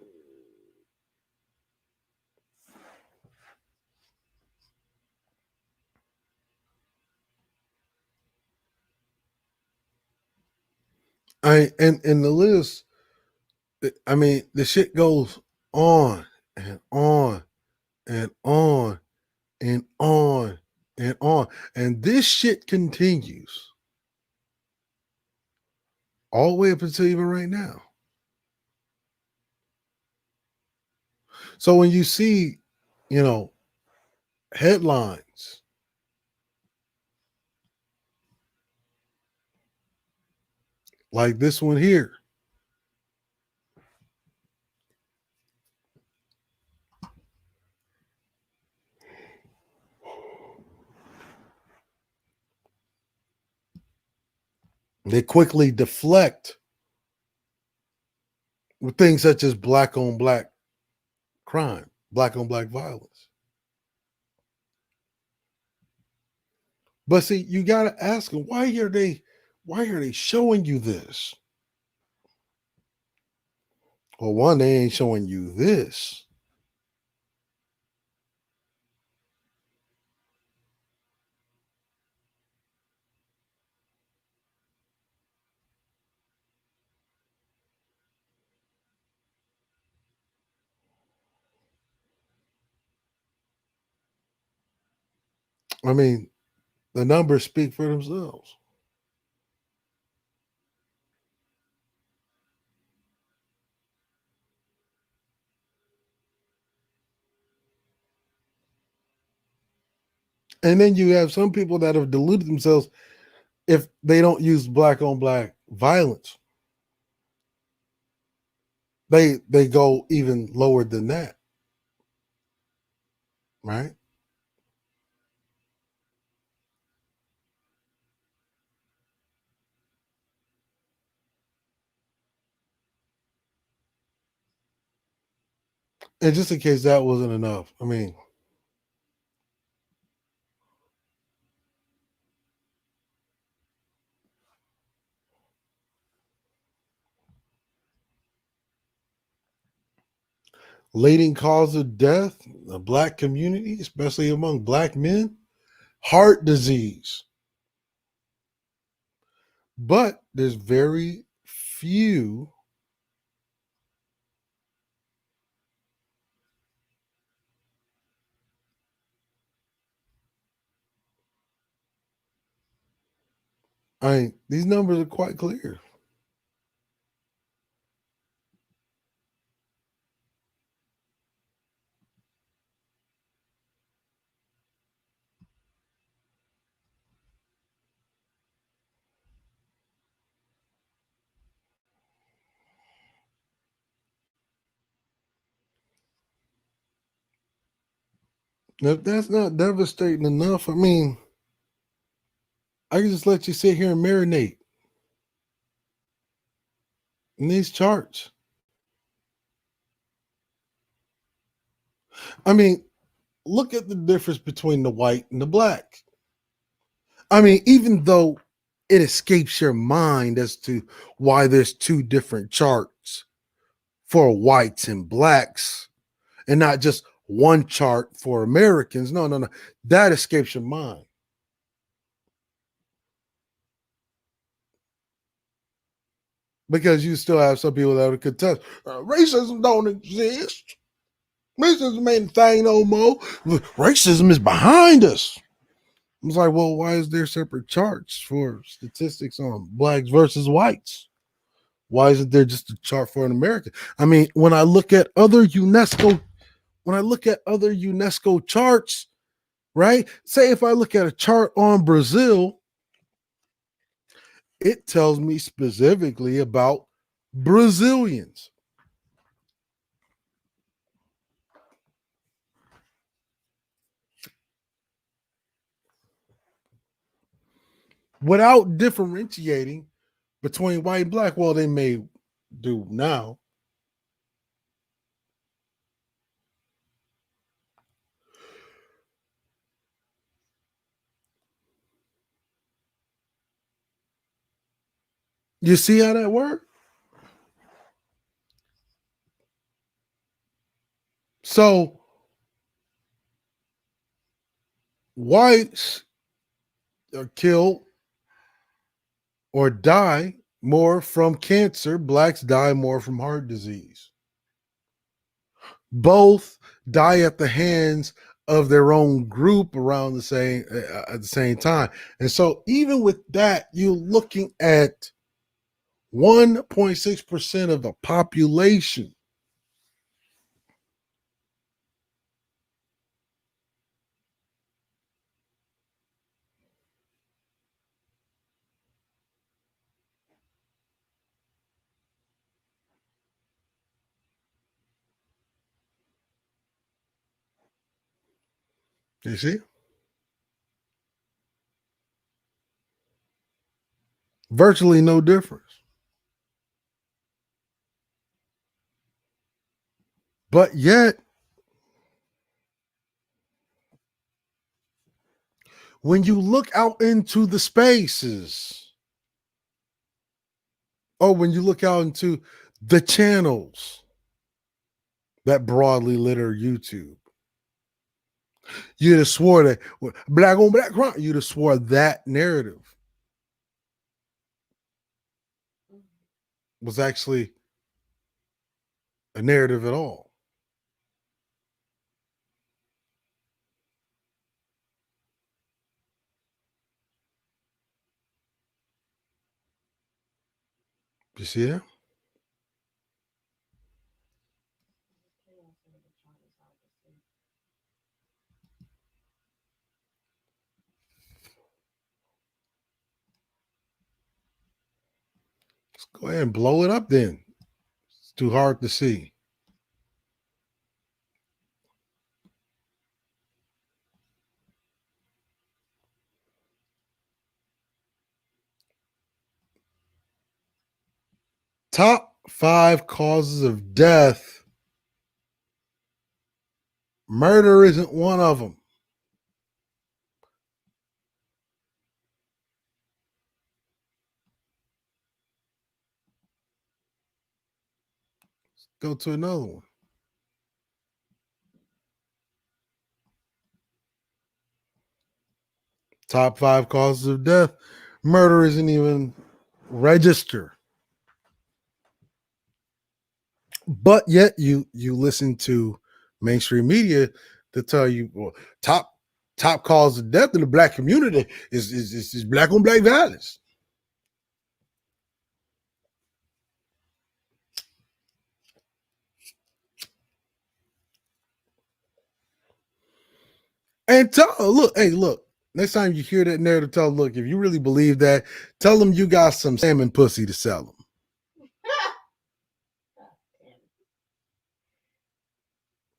And the list, I mean, the shit goes on and on and on and on and on. And this shit continues all the way up until even right now. So when you see, you know, headlines like this one here, they quickly deflect with things such as black on black crime, black on black violence. But see, you got to ask them, why are they showing you this? Well, one, they ain't showing you this. I mean, the numbers speak for themselves. And then you have some people that have deluded themselves if they don't use black on black violence. They go even lower than that, right? And just in case that wasn't enough, I mean, leading cause of death in the black community, especially among black men, heart disease. But there's very few I mean, these numbers are quite clear. If that's not devastating enough, I mean, I can just let you sit here and marinate in these charts. I mean, look at the difference between the white and the black. I mean, even though it escapes your mind as to why there's two different charts for whites and blacks and not just one chart for Americans. No, no, no. That escapes your mind. Because you still have some people that would contest racism don't exist. Racism ain't a thing no more. Racism is behind us. It's like, well, why is there separate charts for statistics on blacks versus whites? Why isn't there just a chart for an American? I mean, when I look at other UNESCO charts, right? Say if I look at a chart on Brazil, It tells me specifically about Brazilians. Without differentiating between white and black. Well, they may do now. You see how that works? So whites are killed or die more from cancer, blacks die more from heart disease. Both die at the hands of their own group around the same at the same time. And so even with that, you're looking at 1.6% of the population. You see? Virtually no difference. But yet, when you look out into the spaces, or when you look out into the channels that broadly litter YouTube, you'd have swore that black on black crime, you'd have swore that narrative was actually a narrative at all. You see that? Let's go ahead and blow it up then. It's too hard to see. Top 5 causes of death. Murder isn't one of them. Go to another one. Top 5 causes of death. Murder isn't even register. But yet you listen to mainstream media to tell you, well, top cause of death in the black community is black on black violence. And tell look, hey, look, next time you hear that narrative, tell them, look, if you really believe that, tell them you got some salmon pussy to sell them.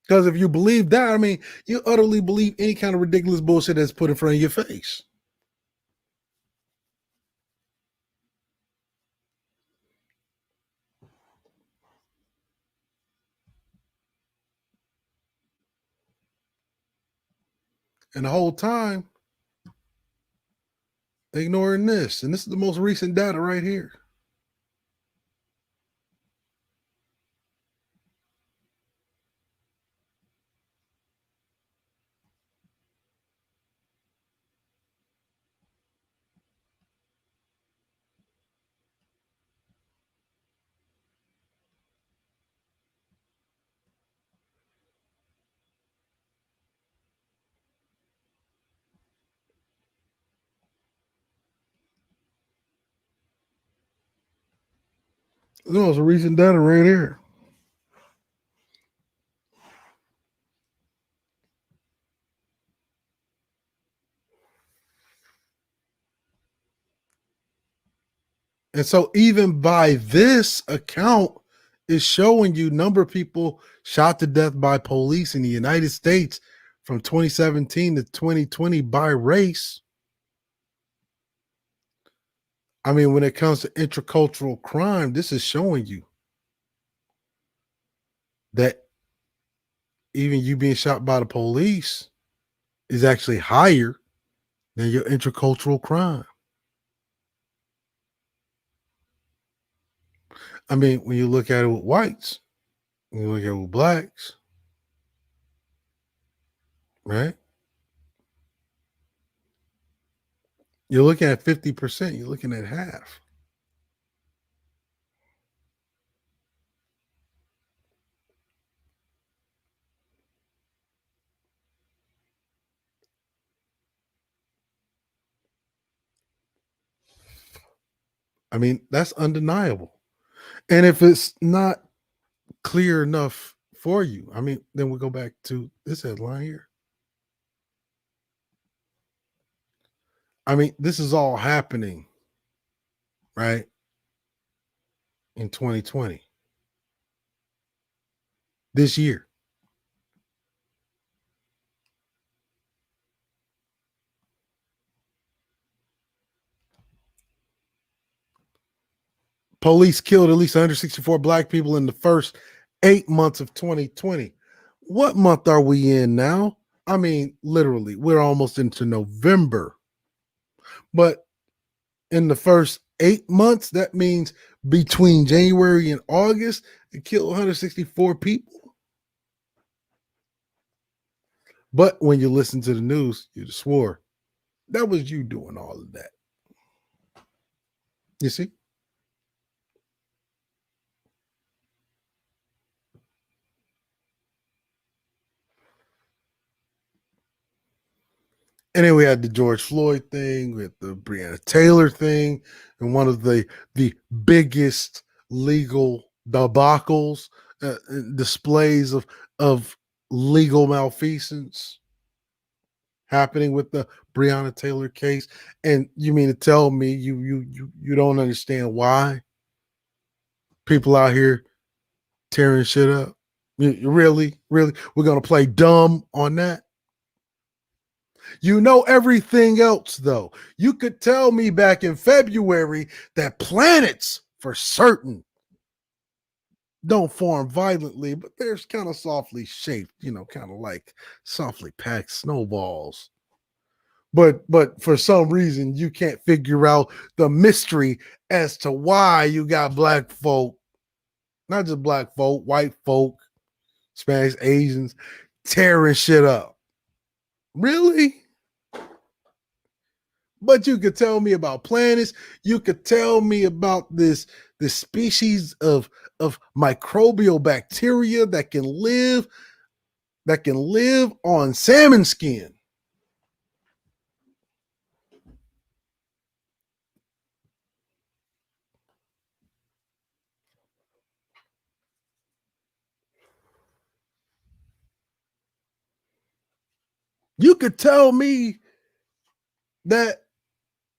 Because if you believe that, I mean, you utterly believe any kind of ridiculous bullshit that's put in front of your face. And the whole time, ignoring this. And this is the most recent data right here. This is the most recent data right here. And so even by this account is showing you number of people shot to death by police in the United States from 2017 to 2020 by race. I mean, when it comes to intercultural crime, this is showing you that even you being shot by the police is actually higher than your intercultural crime. I mean, when you look at it with whites, when you look at it with blacks, right? You're looking at 50%, you're looking at half. I mean, that's undeniable. And if it's not clear enough for you, I mean, then we go back to this headline here. I mean, this is all happening, right, in 2020, this year. Police killed at least 164 black people in the first 8 months of 2020. What month are we in now? I mean, literally, we're almost into November. But in the first 8 months, that means between January and August, it killed 164 people. But when you listen to the news, you just swore that was you doing all of that. You see? And then we had the George Floyd thing, with the Breonna Taylor thing, and one of the biggest legal debacles, displays of legal malfeasance happening with the Breonna Taylor case. And you mean to tell me you don't understand why people out here tearing shit up? Really, really, we're gonna play dumb on that? You know everything else, though. You could tell me back in February that planets, for certain, don't form violently, but they're kind of softly shaped, kind of like softly packed snowballs. But for some reason, you can't figure out the mystery as to why you got black folk, not just black folk, white folk, Spanish, Asians, tearing shit up. Really? But you could tell me about planets. You could tell me about this species of microbial bacteria that can live on salmon skin. You could tell me that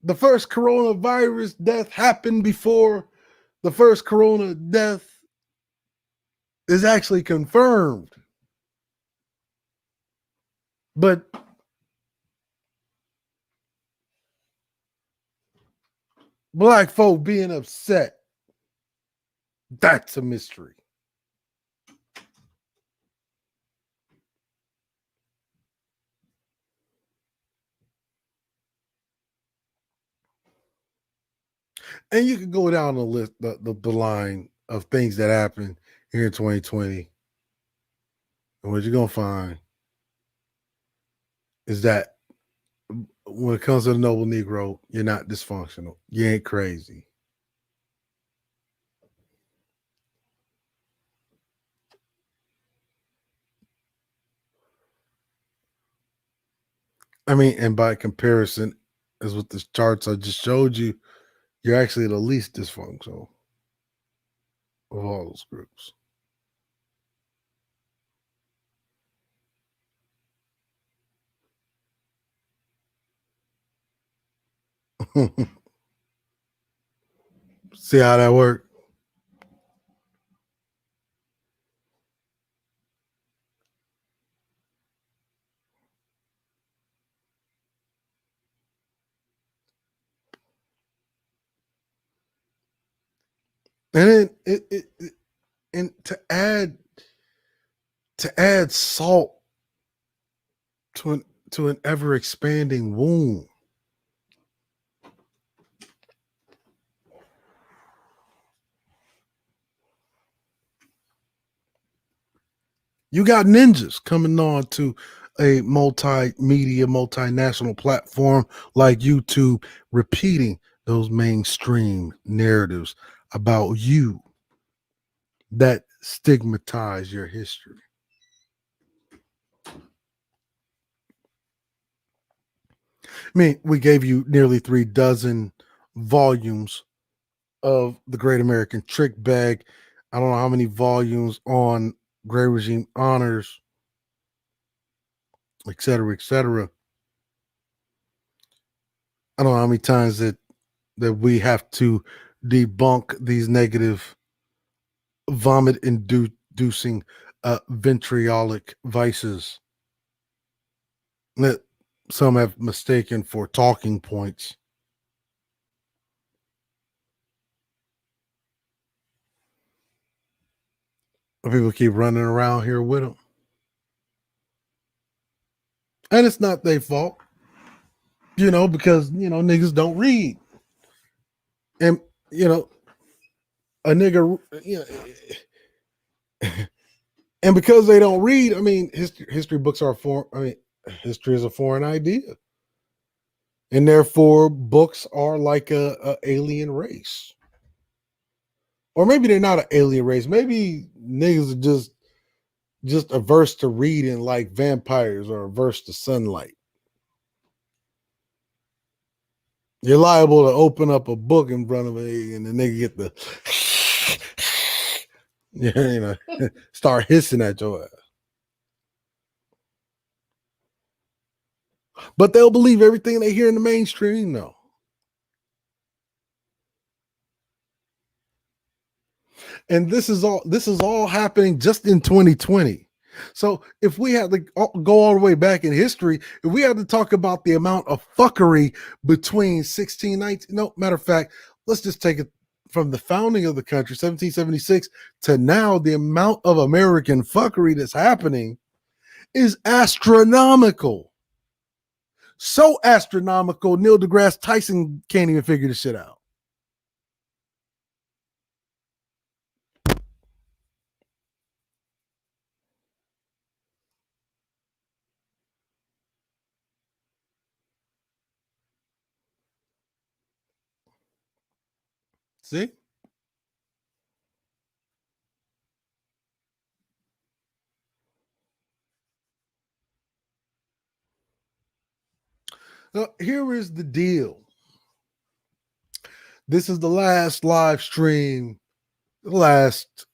the first coronavirus death happened before the first corona death is actually confirmed. But black folk being upset, that's a mystery. And you can go down the list, the line of things that happened here in 2020. And what you're going to find is that when it comes to the noble Negro, you're not dysfunctional. You ain't crazy. I mean, and by comparison, as with the charts I just showed you, you're actually the least dysfunctional of all those groups. See how that worked? And then and to add salt to an ever expanding wound. You got ninjas coming on to a multimedia, multinational platform like YouTube, repeating those mainstream narratives about you that stigmatize your history. I mean, we gave you nearly 3 dozen volumes of the Great American Trick Bag. I don't know how many volumes on Gray Regime Honors, et cetera, et cetera. I don't know how many times that we have to debunk these negative vomit inducing vitriolic vices that some have mistaken for talking points. But people keep running around here with them. And it's not their fault, because, niggas don't read. And, a nigga, and because they don't read, I mean, history books are history is a foreign idea. And therefore, books are like a alien race. Or maybe they're not an alien race. Maybe niggas are just averse to reading like vampires or averse to sunlight. You're liable to open up a book in front of me and the nigga get the start hissing at your ass. But they'll believe everything they hear in the mainstream, though. And this is all happening just in 2020. So if we had to go all the way back in history, if we had to talk about the amount of fuckery between 1619, no, matter of fact, let's just take it from the founding of the country, 1776, to now, the amount of American fuckery that's happening is astronomical. So astronomical, Neil deGrasse Tyson can't even figure this shit out. See? Now, here is the deal. This is the last live stream, the last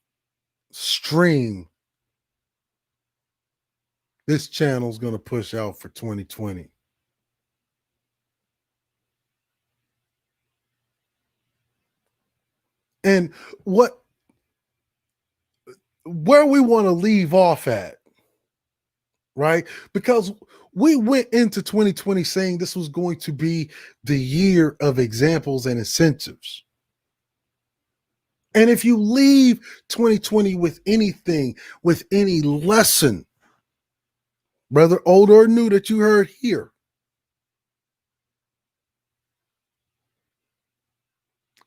stream this channel's going to push out for 2020. And where we want to leave off at, right? Because we went into 2020 saying this was going to be the year of examples and incentives. And if you leave 2020 with anything, with any lesson, whether old or new, that you heard here,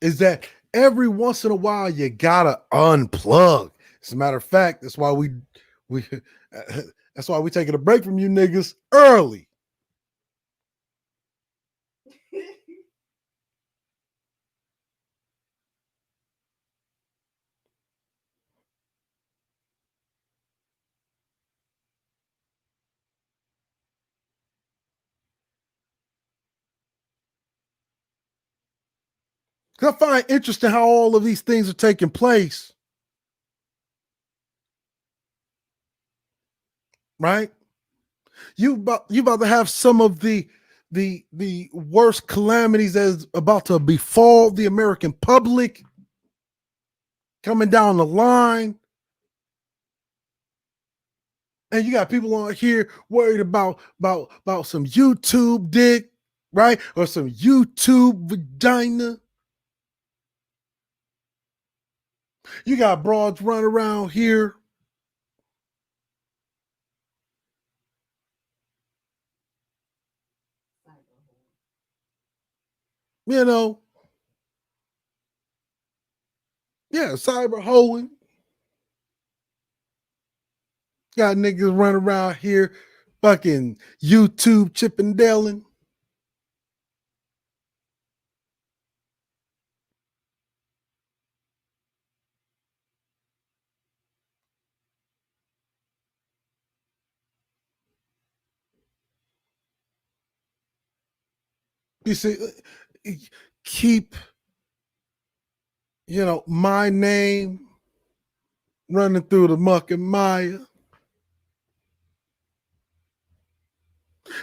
is that every once in a while you gotta unplug. As a matter of fact, that's why we that's why we taking a break from you niggas early. I find interesting how all of these things are taking place. Right? You about to have some of the the worst calamities that's about to befall the American public coming down the line. And you got people on here worried about some YouTube dick, right? Or some YouTube vagina. You got broads running around here. You know, yeah, cyber hoeing. Got niggas running around here fucking YouTube chippendailing. You see, keep, my name running through the muck and mire.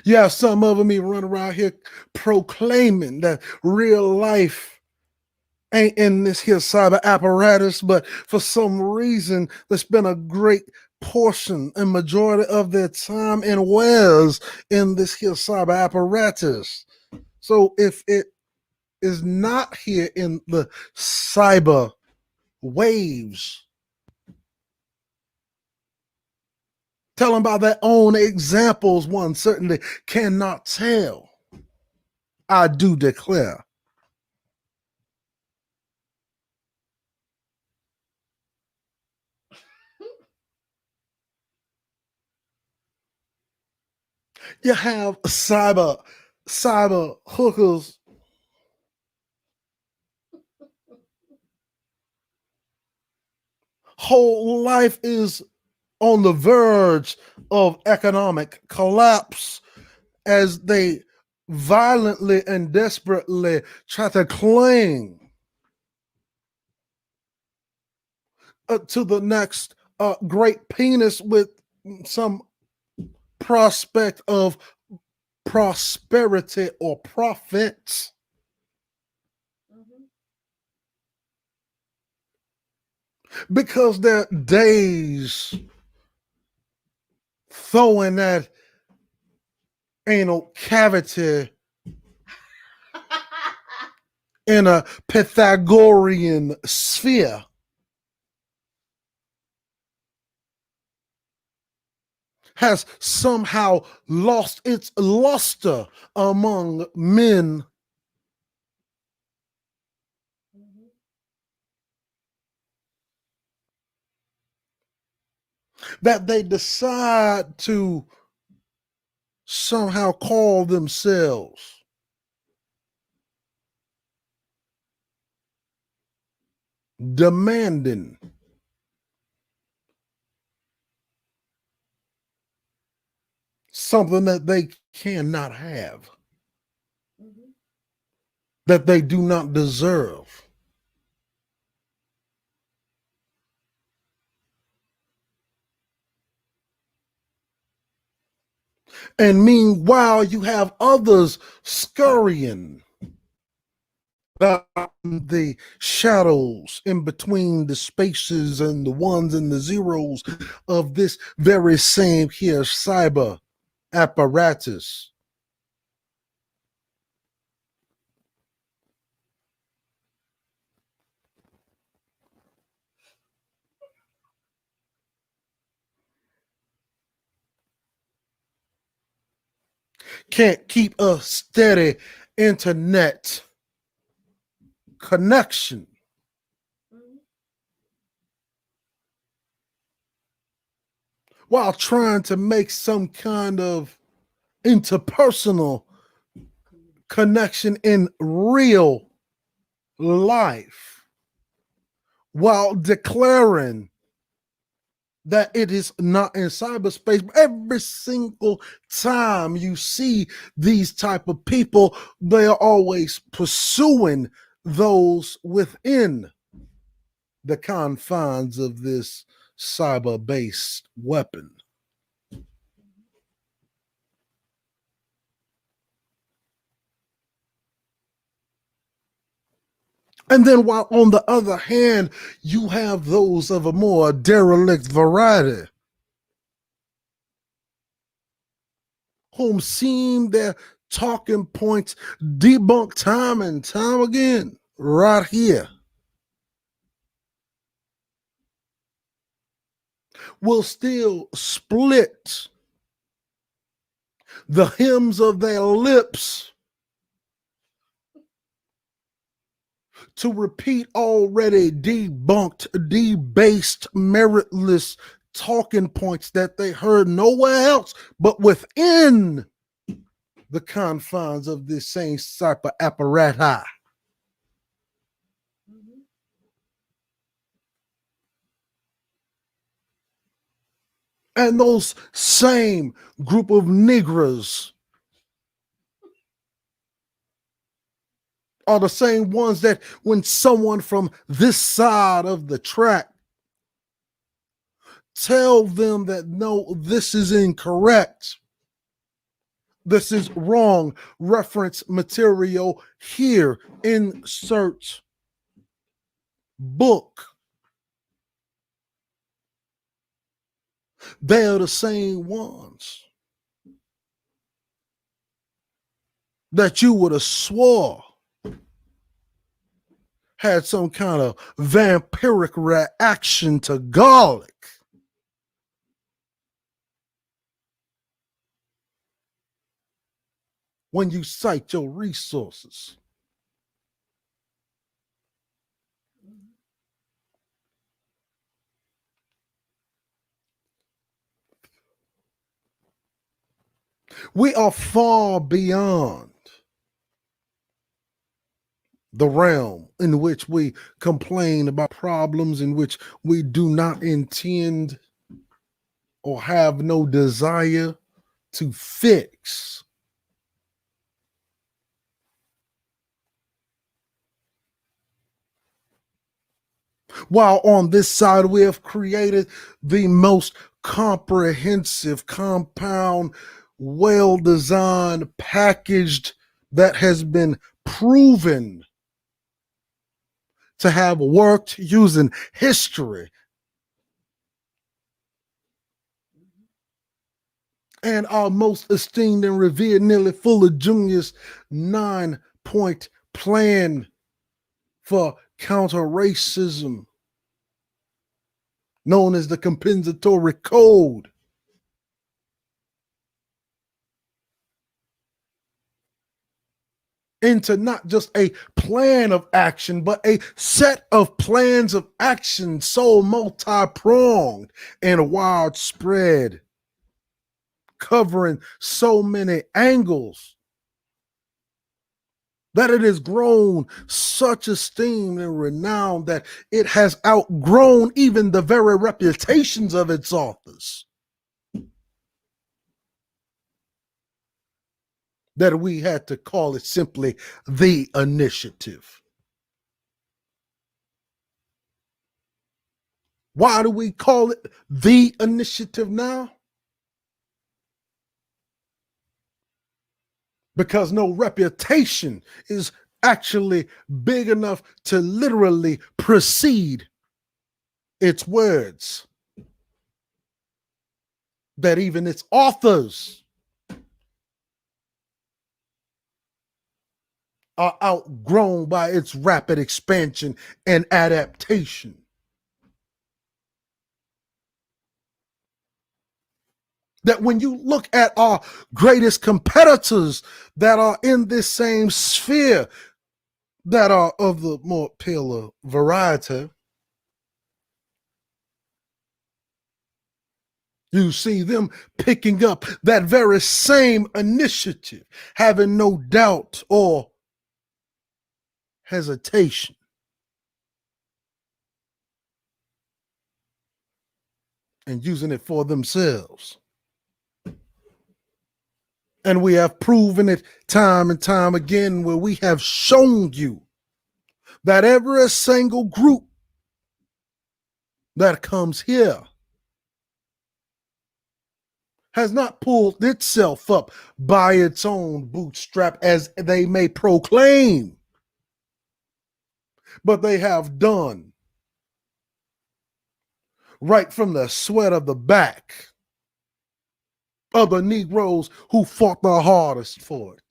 You have some of them even running around here proclaiming that real life ain't in this here cyber apparatus, but for some reason, there's been a great portion and majority of their time and was in this here cyber apparatus. So if it is not here in the cyber waves, tell them by their own examples, one certainly cannot tell. I do declare. You have cyber hookers whole life is on the verge of economic collapse as they violently and desperately try to cling to the next great penis with some prospect of prosperity or profits. Because their days throwing that anal cavity in a Pythagorean sphere has somehow lost its luster among men. That they decide to somehow call themselves demanding something that they cannot have, that they do not deserve. And meanwhile, you have others scurrying the shadows in between the spaces and the ones and the zeros of this very same here cyber apparatus. Can't keep a steady internet connection. While trying to make some kind of interpersonal connection in real life, while declaring that it is not in cyberspace. But every single time you see these type of people, they are always pursuing those within the confines of this cyber-based weapon. And then while on the other hand, you have those of a more derelict variety, whom seem their talking points debunked time and time again, right here, will still split the hems of their lips to repeat already debunked, debased, meritless talking points that they heard nowhere else but within the confines of this same type of apparati. And those same group of Negroes are the same ones that when someone from this side of the track tell them that no, this is incorrect, this is wrong, reference material here, insert book. They're the same ones that you would have swore had some kind of vampiric reaction to garlic. When you cite your resources. We are far beyond the realm in which we complain about problems in which we do not intend or have no desire to fix. While on this side, we have created the most comprehensive, compound, well designed, packaged, that has been proven to have worked using history and our most esteemed and revered, nearly full of juniors, 9-point plan for counter racism, known as the compensatory code. Into not just a plan of action, but a set of plans of action so multi-pronged and widespread, covering so many angles that it has grown such esteem and renown that it has outgrown even the very reputations of its authors. That we had to call it simply the initiative. Why do we call it the initiative now? Because no reputation is actually big enough to literally precede its words. That even its authors are outgrown by its rapid expansion and adaptation. That when you look at our greatest competitors that are in this same sphere, that are of the more paler variety, you see them picking up that very same initiative, having no doubt or hesitation. And using it for themselves. And we have proven it time and time again, where we have shown you that every single group that comes here has not pulled itself up by its own bootstrap, as they may proclaim. but they have done right from the sweat of the back of the Negroes who fought the hardest for it.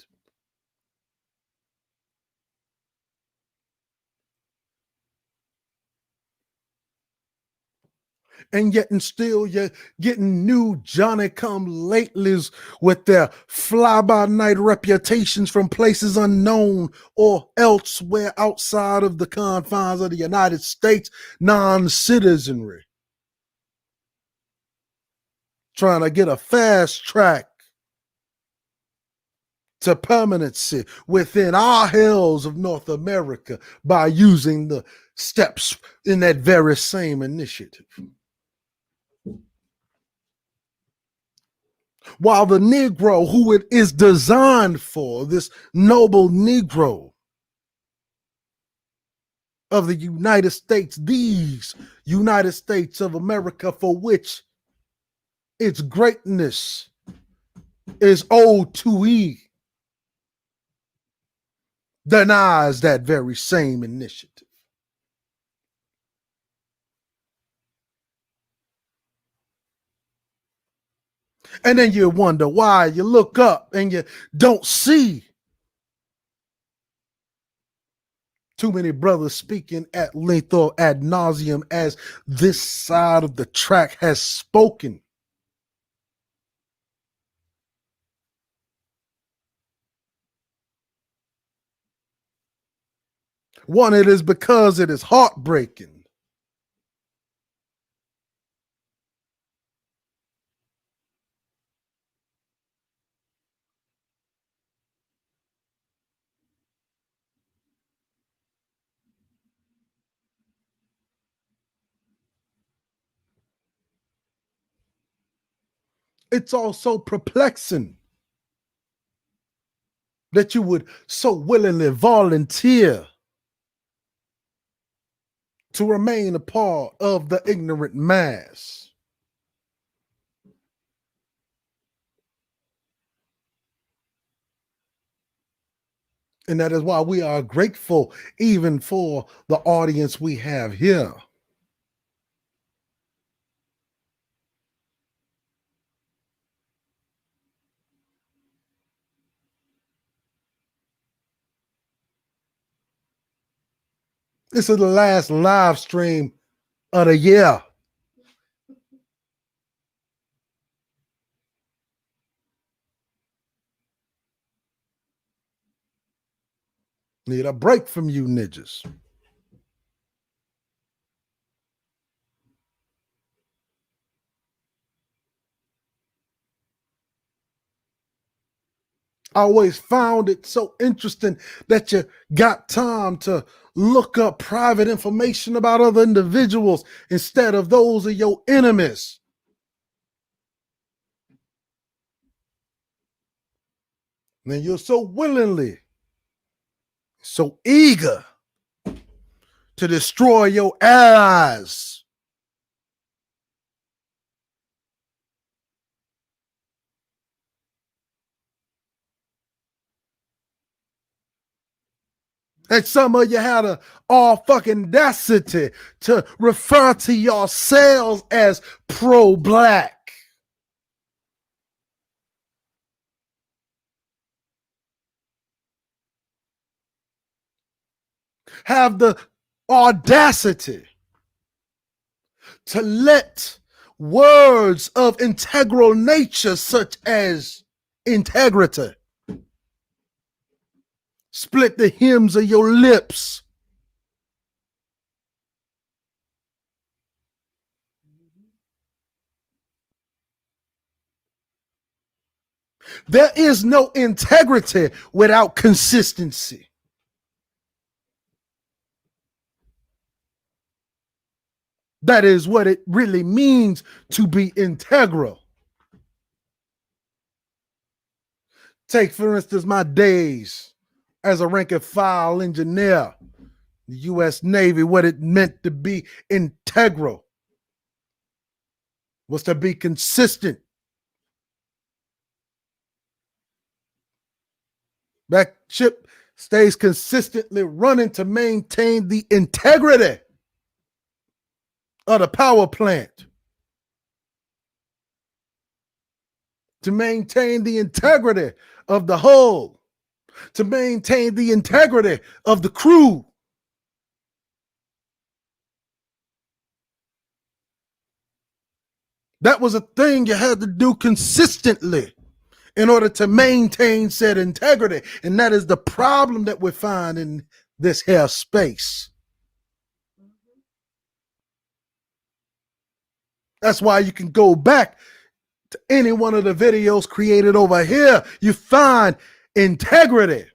And yet and still you're getting new Johnny come latelys with their fly by night reputations from places unknown or elsewhere outside of the confines of the United States, non-citizenry, trying to get a fast track to permanency within our hills of North America by using the steps in that very same initiative. While the Negro, who it is designed for, this noble Negro of the United States, these United States of America, for which its greatness is owed to he, denies that very same initiative. And then you wonder why. You look up and you don't see too many brothers speaking at length or ad nauseum as this side of the track has spoken. One, it is because it is heartbreaking. It's also perplexing that you would so willingly volunteer to remain a part of the ignorant mass. And that is why we are grateful even for the audience we have here. This is the last live stream of the year. Need a break from you ninjas. I always found it so interesting that you got time to look up private information about other individuals instead of those of your enemies. And you're so willingly, so eager to destroy your allies. And some of you had a all fucking audacity to refer to yourselves as pro-black. Have the audacity to let words of integral nature, such as integrity, split the hems of your lips. There is no integrity without consistency. That is what it really means to be integral. Take, for instance, my days as a rank and file engineer, the U.S. Navy. What it meant to be integral was to be consistent. That ship stays consistently running to maintain the integrity of the power plant, to maintain the integrity of the hull, to maintain the integrity of the crew. That was a thing you had to do consistently in order to maintain said integrity. And that is the problem that we find in this here space. That's why you can go back to any one of the videos created over here. You find integrity.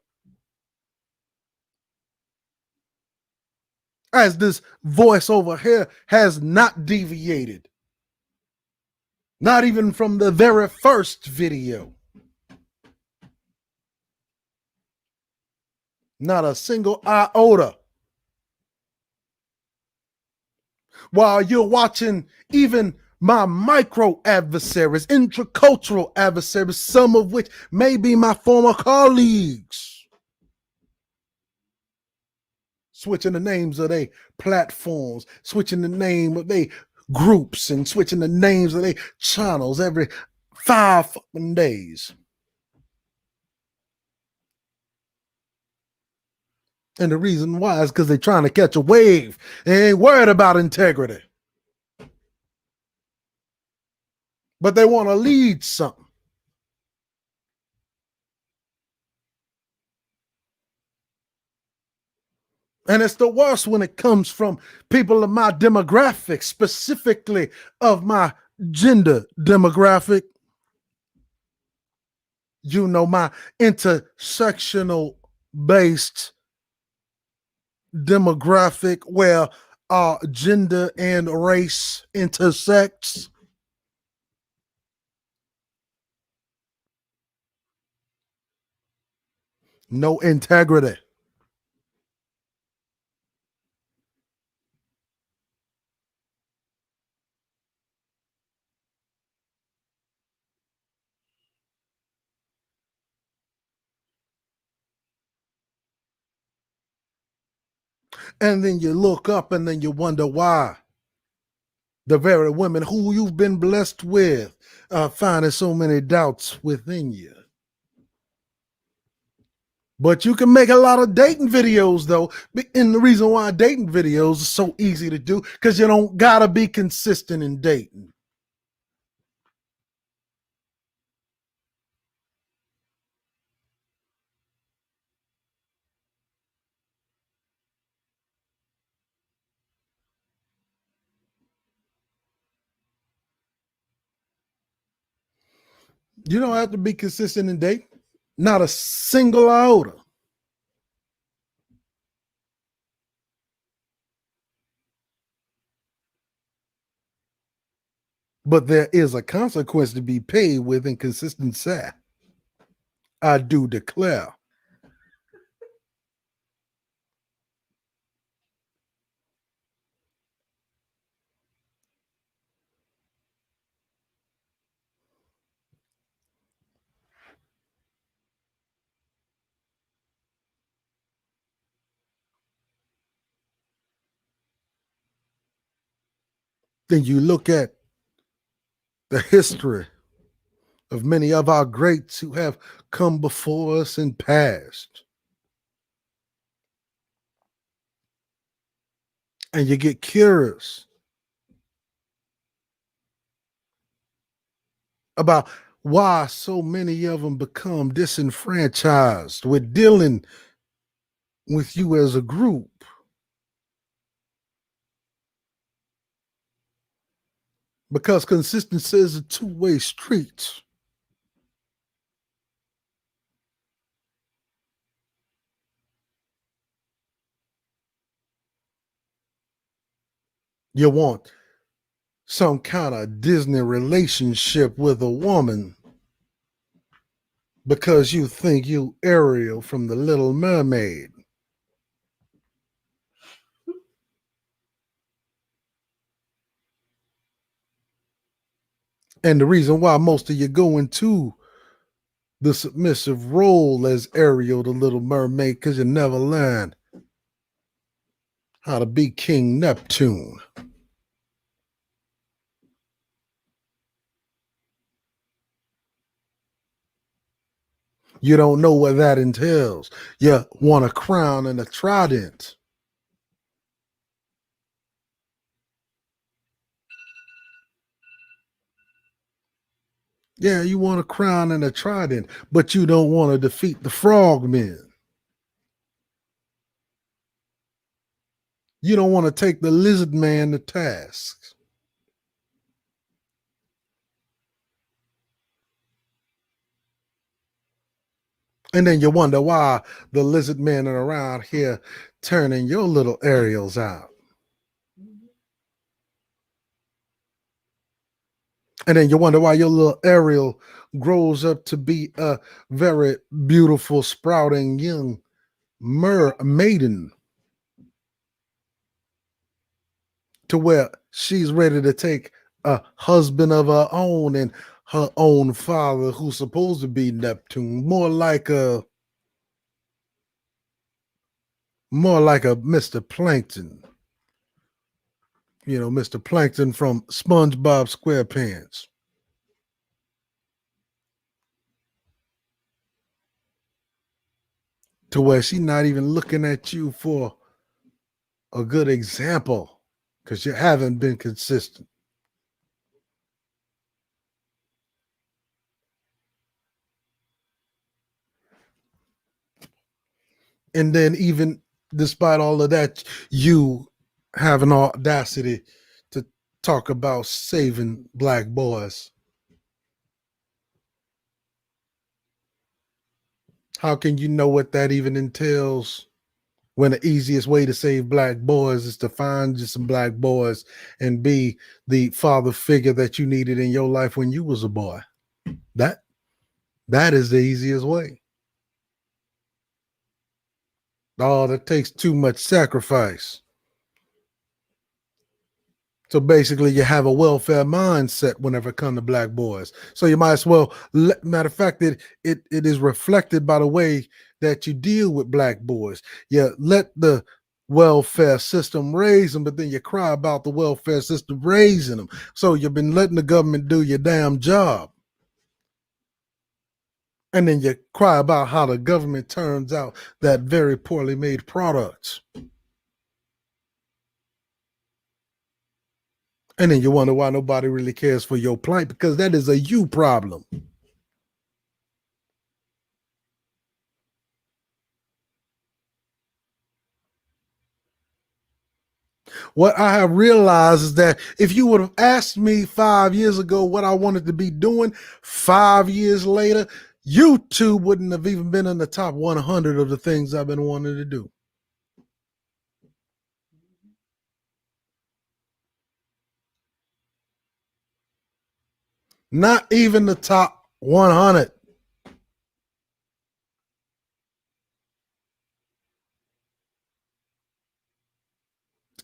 As this voice over here has not deviated. Not even from the very first video. Not a single iota. While you're watching even my micro adversaries, intracultural adversaries, some of which may be my former colleagues, switching the names of their platforms, switching the name of their groups, and switching the names of their channels every 5 fucking days. And the reason why is because they're trying to catch a wave. They ain't worried about integrity. But they want to lead something. And it's the worst when it comes from people of my demographic, specifically of my gender demographic. You know, my intersectional based demographic where gender and race intersects. No integrity. And then you look up and then you wonder why the very women who you've been blessed with are finding so many doubts within you. But you can make a lot of dating videos though. And the reason why dating videos are so easy to do, because you don't gotta be consistent in dating. You don't have to be consistent in dating. Not a single iota. But there is a consequence to be paid with inconsistency. I do declare. Then you look at the history of many of our greats who have come before us and passed. And you get curious about why so many of them become disenfranchised with dealing with you as a group. Because consistency is a two-way street. You want some kind of Disney relationship with a woman because you think you Ariel from the Little Mermaid. And the reason why most of you go into the submissive role as Ariel, the Little Mermaid, because you never learned how to be King Neptune. You don't know what that entails. You want a crown and a trident. Yeah, you want a crown and a trident, but you don't want to defeat the frogmen. You don't want to take the lizard man to task. And then you wonder why the lizard men are around here turning your little Ariels out. And then you wonder why your little Ariel grows up to be a very beautiful, sprouting young maiden, to where she's ready to take a husband of her own and her own father, who's supposed to be Neptune, more like a Mr. Plankton. Mr. Plankton from SpongeBob SquarePants. To where she's not even looking at you for a good example because you haven't been consistent. And then, even despite all of that, you have an audacity to talk about saving black boys. How can you know what that even entails when the easiest way to save black boys is to find you some black boys and be the father figure that you needed in your life when you was a boy? That is the easiest way. Oh, that takes too much sacrifice. So basically, you have a welfare mindset whenever it comes to black boys. So you might as well, matter of fact, it is reflected by the way that you deal with black boys. You let the welfare system raise them, but then you cry about the welfare system raising them. So you've been letting the government do your damn job. And then you cry about how the government turns out that very poorly made products. And then you wonder why nobody really cares for your plight, because that is a you problem. What I have realized is that if you would have asked me 5 years ago what I wanted to be doing, 5 years later, YouTube wouldn't have even been in the top 100 of the things I've been wanting to do. Not even the top 100.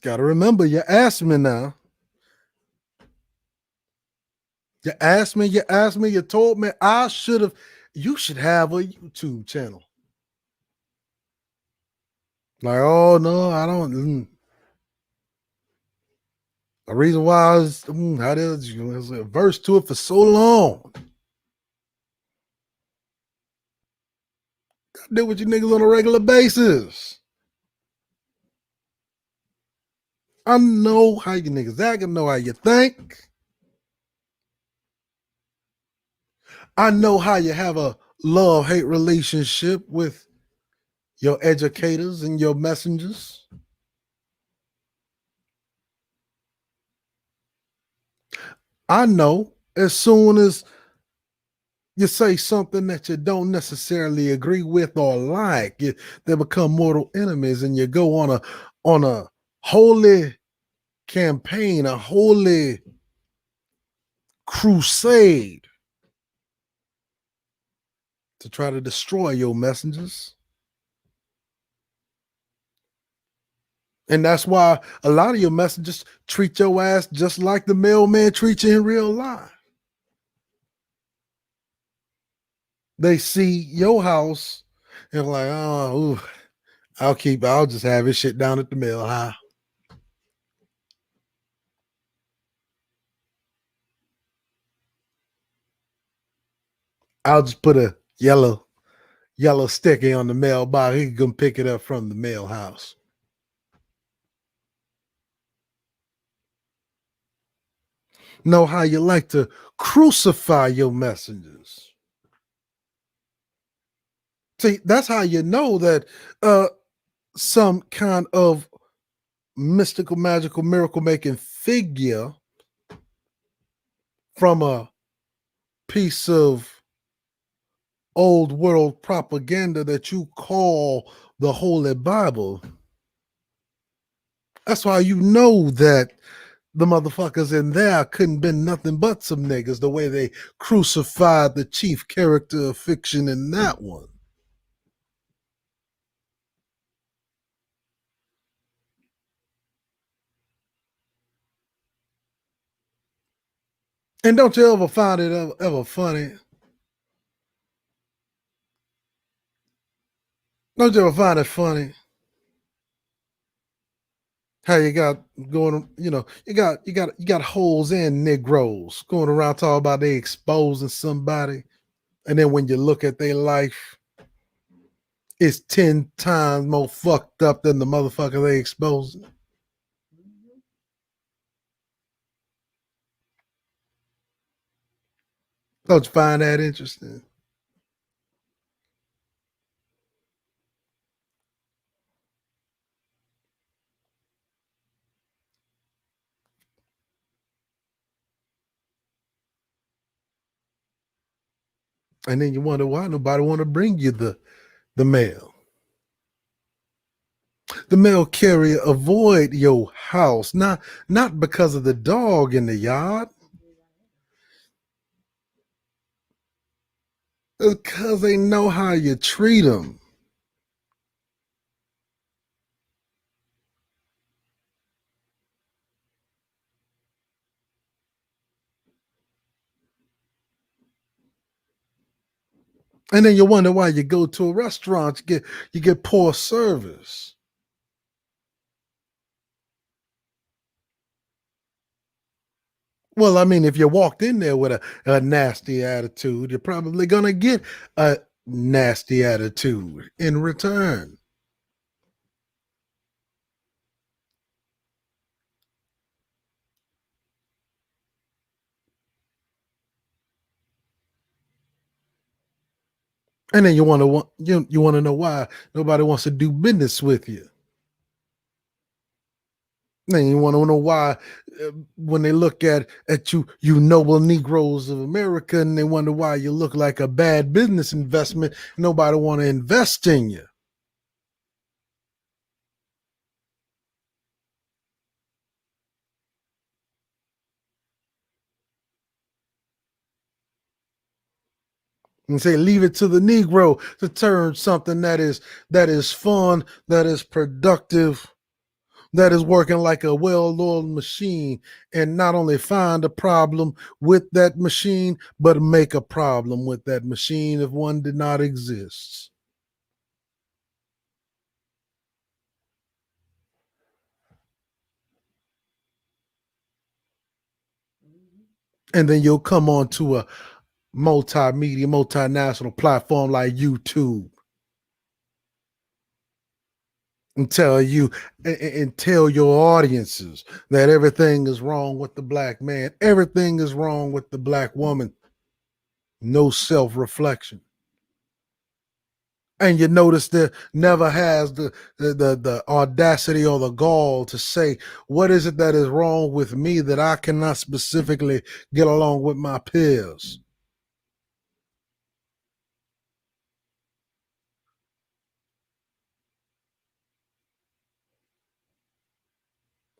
Got to remember, you asked me now. You told me you should have a YouTube channel. Like, oh no, I don't. The reason why I was, there's a verse to it for so long. I deal with you niggas on a regular basis. I know how you niggas act. I know how you think. I know how you have a love-hate relationship with your educators and your messengers. I know as soon as you say something that you don't necessarily agree with or like, they become mortal enemies, and you go on a holy campaign, a holy crusade to try to destroy your messengers. And that's why a lot of your messengers treat your ass just like the mailman treats you in real life. They see your house and like, oh, ooh, I'll just have his shit down at the mail. Huh? I'll just put a yellow sticky on the mailbox. He can come pick it up from the mail house. Know how you like to crucify your messengers. See, that's how you know that uh some kind of mystical, magical, miracle making figure from a piece of old world propaganda that you call the Holy Bible. That's why you know that the motherfuckers in there couldn't been nothing but some niggas the way they crucified the chief character of fiction in that one. And don't you ever find it ever funny? Don't you ever find it funny how you got going, you got holes and Negroes going around talking about they exposing somebody, and then when you look at their life, it's 10 times more fucked up than the motherfucker they exposing. Don't you find that interesting? And then you wonder why nobody want to bring you the mail. The mail carrier avoid your house, not because of the dog in the yard, because they know how you treat them. And then you wonder why you go to a restaurant, you get poor service. Well, I mean, if you walked in there with a nasty attitude, you're probably gonna get a nasty attitude in return. And then you want to know why nobody wants to do business with you. And you want to know why, when they look at you noble Negroes of America, and they wonder why you look like a bad business investment. Nobody want to invest in you. And say leave it to the Negro to turn something that is fun, that is productive, that is working like a well-oiled machine, and not only find a problem with that machine, but make a problem with that machine if one did not exist. And then you'll come on to a multimedia, multinational platform like YouTube and tell your audiences that everything is wrong with the black man, everything is wrong with the black woman. No self-reflection. And you notice that never has the audacity or the gall to say what is it that is wrong with me that I cannot specifically get along with my peers.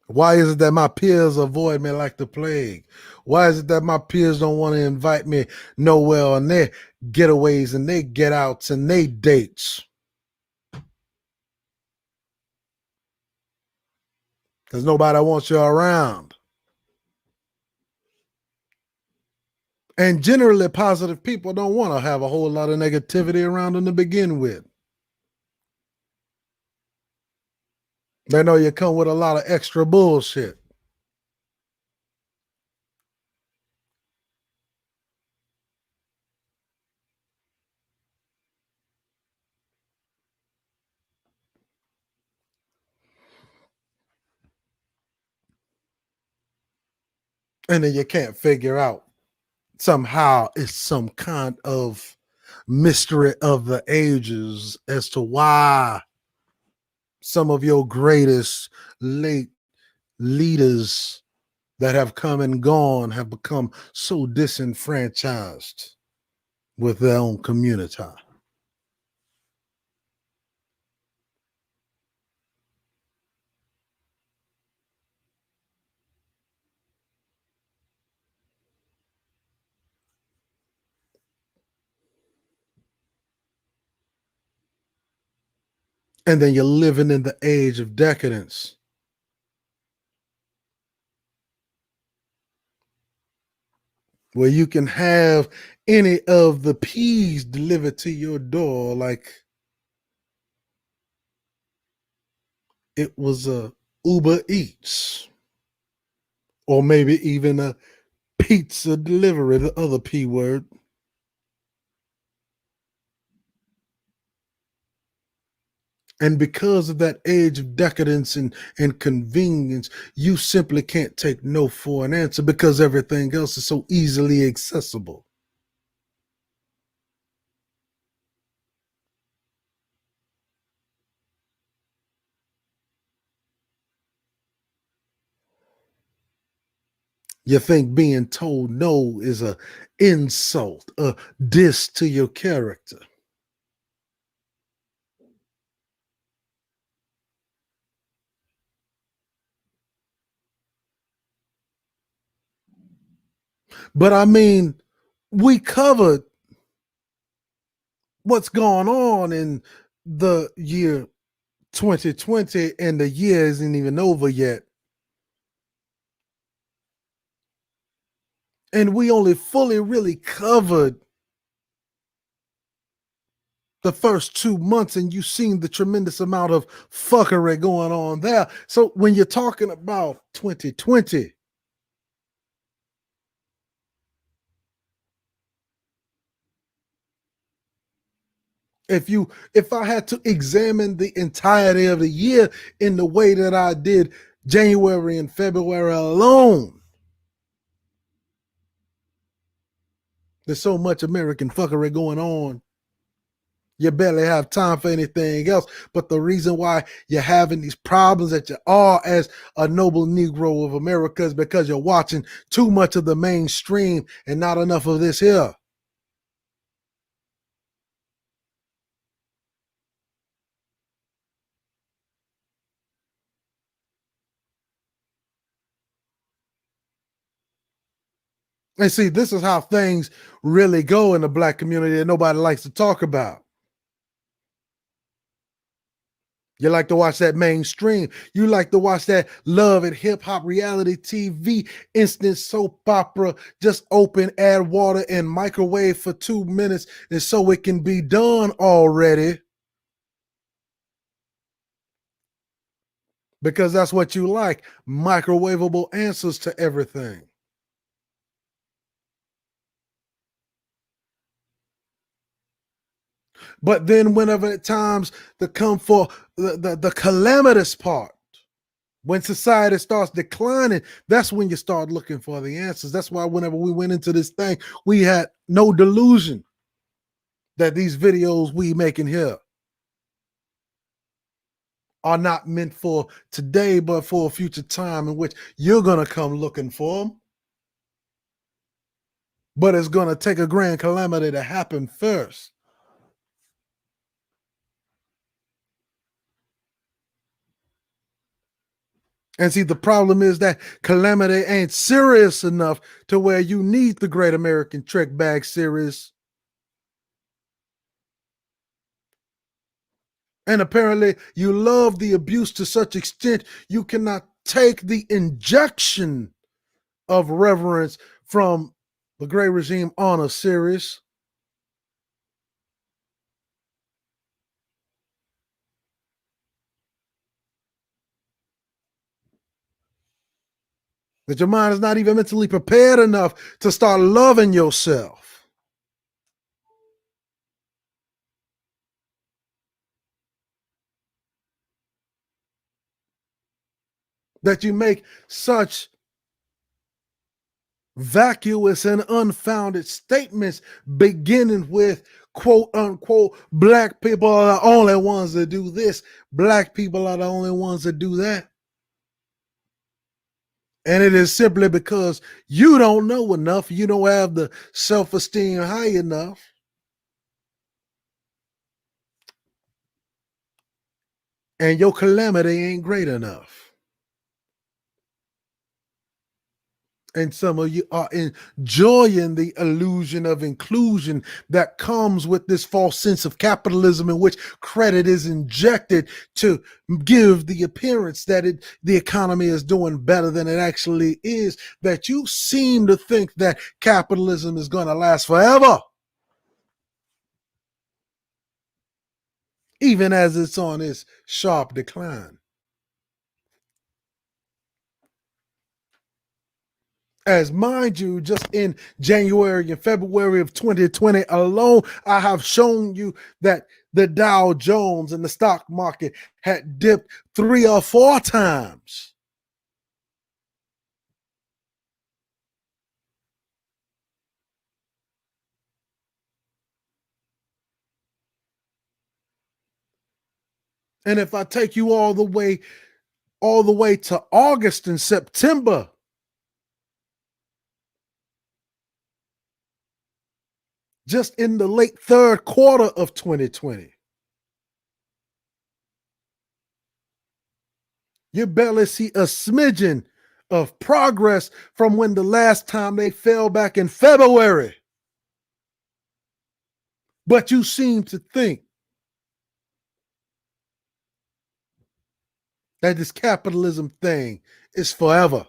Why is it that my peers avoid me like the plague? Why is it that my peers don't want to invite me nowhere on their getaways and their get outs and their dates? Because nobody wants you around. And generally, positive people don't want to have a whole lot of negativity around them to begin with. They know you come with a lot of extra bullshit. And then you can't figure out somehow it's some kind of mystery of the ages as to why some of your greatest late leaders that have come and gone have become so disenfranchised with their own community. And then you're living in the age of decadence where you can have any of the peas delivered to your door like it was a Uber Eats or maybe even a pizza delivery, the other P word. And because of that age of decadence and convenience, you simply can't take no for an answer because everything else is so easily accessible. You think being told no is a insult, a diss to your character. But I mean, we covered what's going on in the year 2020 and the year isn't even over yet. And we only fully really covered the first 2 months, and you've seen the tremendous amount of fuckery going on there. So when you're talking about 2020, if I had to examine the entirety of the year in the way that I did January and February alone, there's so much American fuckery going on. You barely have time for anything else. But the reason why you're having these problems that you are as a noble Negro of America is because you're watching too much of the mainstream and not enough of this here. And see, this is how things really go in the black community that nobody likes to talk about. You like to watch that mainstream. You like to watch that love and hip hop reality TV, instant soap opera, just open, add water, and microwave for 2 minutes, and so it can be done already. Because that's what you like, microwavable answers to everything. But then, whenever it times to come for the calamitous part, when society starts declining, that's when you start looking for the answers. That's why whenever we went into this thing, we had no delusion that these videos we making here are not meant for today, but for a future time in which you're gonna come looking for them. But it's gonna take a grand calamity to happen first. And see, the problem is that calamity ain't serious enough to where you need the Great American Trick Bag series. And apparently, you love the abuse to such extent you cannot take the injection of reverence from the Great Regime Honor Series. That your mind is not even mentally prepared enough to start loving yourself. That you make such vacuous and unfounded statements beginning with quote unquote black people are the only ones that do this, black people are the only ones that do that. And it is simply because you don't know enough, you don't have the self-esteem high enough, and your calamity ain't great enough. And some of you are enjoying the illusion of inclusion that comes with this false sense of capitalism in which credit is injected to give the appearance that the economy is doing better than it actually is, that you seem to think that capitalism is going to last forever, even as it's on its sharp decline. As mind you, just in January and February of 2020 alone, I have shown you that the Dow Jones and the stock market had dipped 3 or 4 times. And if I take you all the way to August and September, just in the late third quarter of 2020, you barely see a smidgen of progress from when the last time they fell back in February. But you seem to think that this capitalism thing is forever.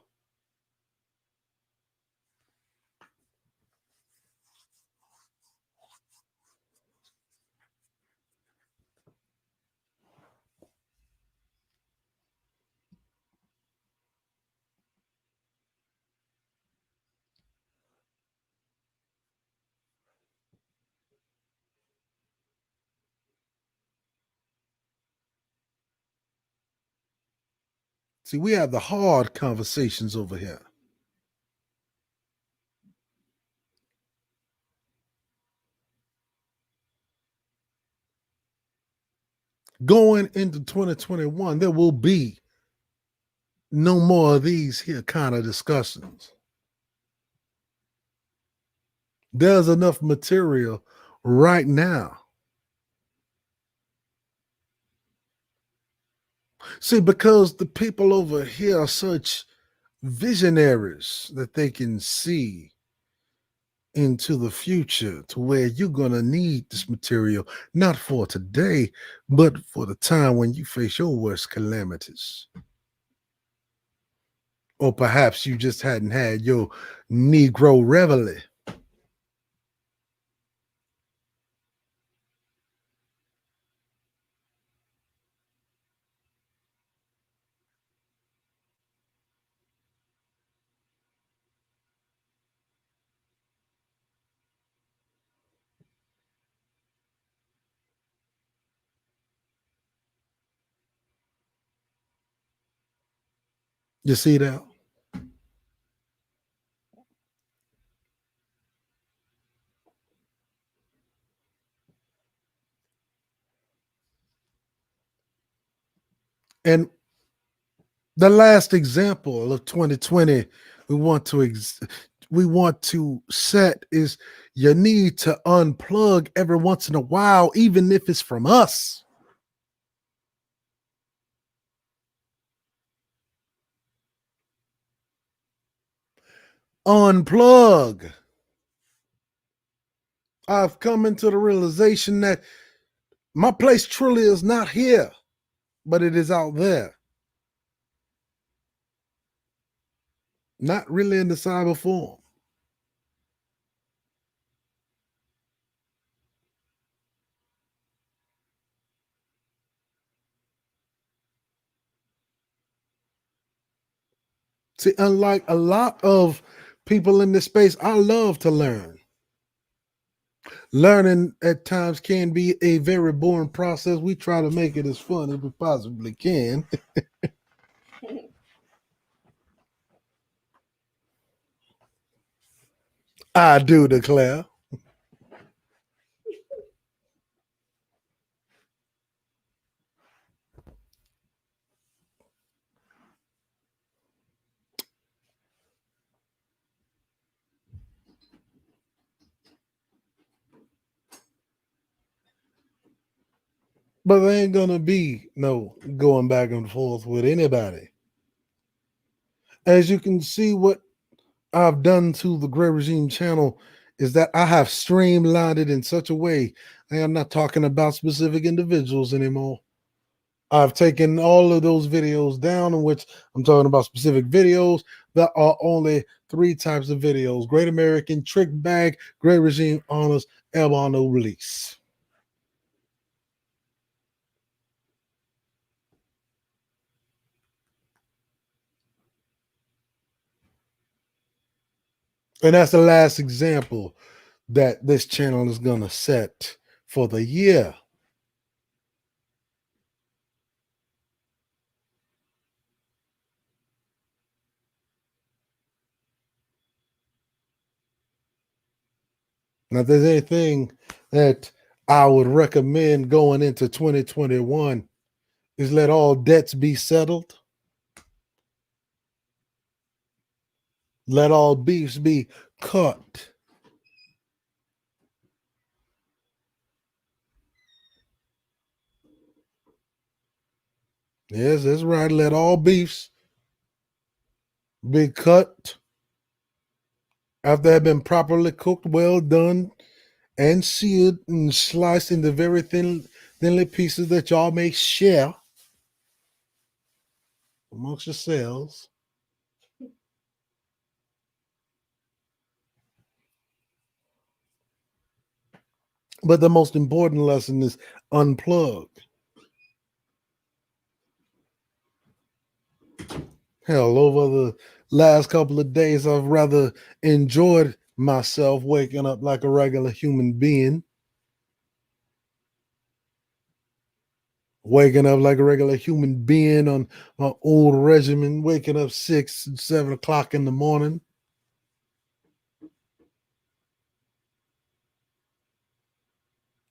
See, we have the hard conversations over here. Going into 2021, there will be no more of these here kind of discussions. There's enough material right now. See, because the people over here are such visionaries that they can see into the future to where you're going to need this material, not for today, but for the time when you face your worst calamities. Or perhaps you just hadn't had your Negro reveille. You see that? And the last example of 2020 we want to we want to set is you need to unplug every once in a while, even if it's from us. Unplug. I've come into the realization that my place truly is not here, but it is out there. Not really in the cyber form. See, unlike a lot of people in this space, I love to learn. Learning at times can be a very boring process. We try to make it as fun as we possibly can. I do declare. But there ain't gonna be no going back and forth with anybody. As you can see, what I've done to the Gray Regime channel is that I have streamlined it in such a way I am not talking about specific individuals anymore. I've taken all of those videos down in which I'm talking about specific videos. There are only three types of videos: Great American Trick Bag, Great Regime Honors, Albano Release. And that's the last example that this channel is going to set for the year. Now, if there's anything that I would recommend going into 2021 is let all debts be settled. Let all beefs be cut. Yes, that's right. Let all beefs be cut after they've been properly cooked, well done, and seared and sliced into very thinly pieces that y'all may share amongst yourselves. But the most important lesson is unplug. Hell, over the last couple of days, I've rather enjoyed myself waking up like a regular human being, waking up like a regular human being on my old regimen, waking up 6 and 7 o'clock in the morning.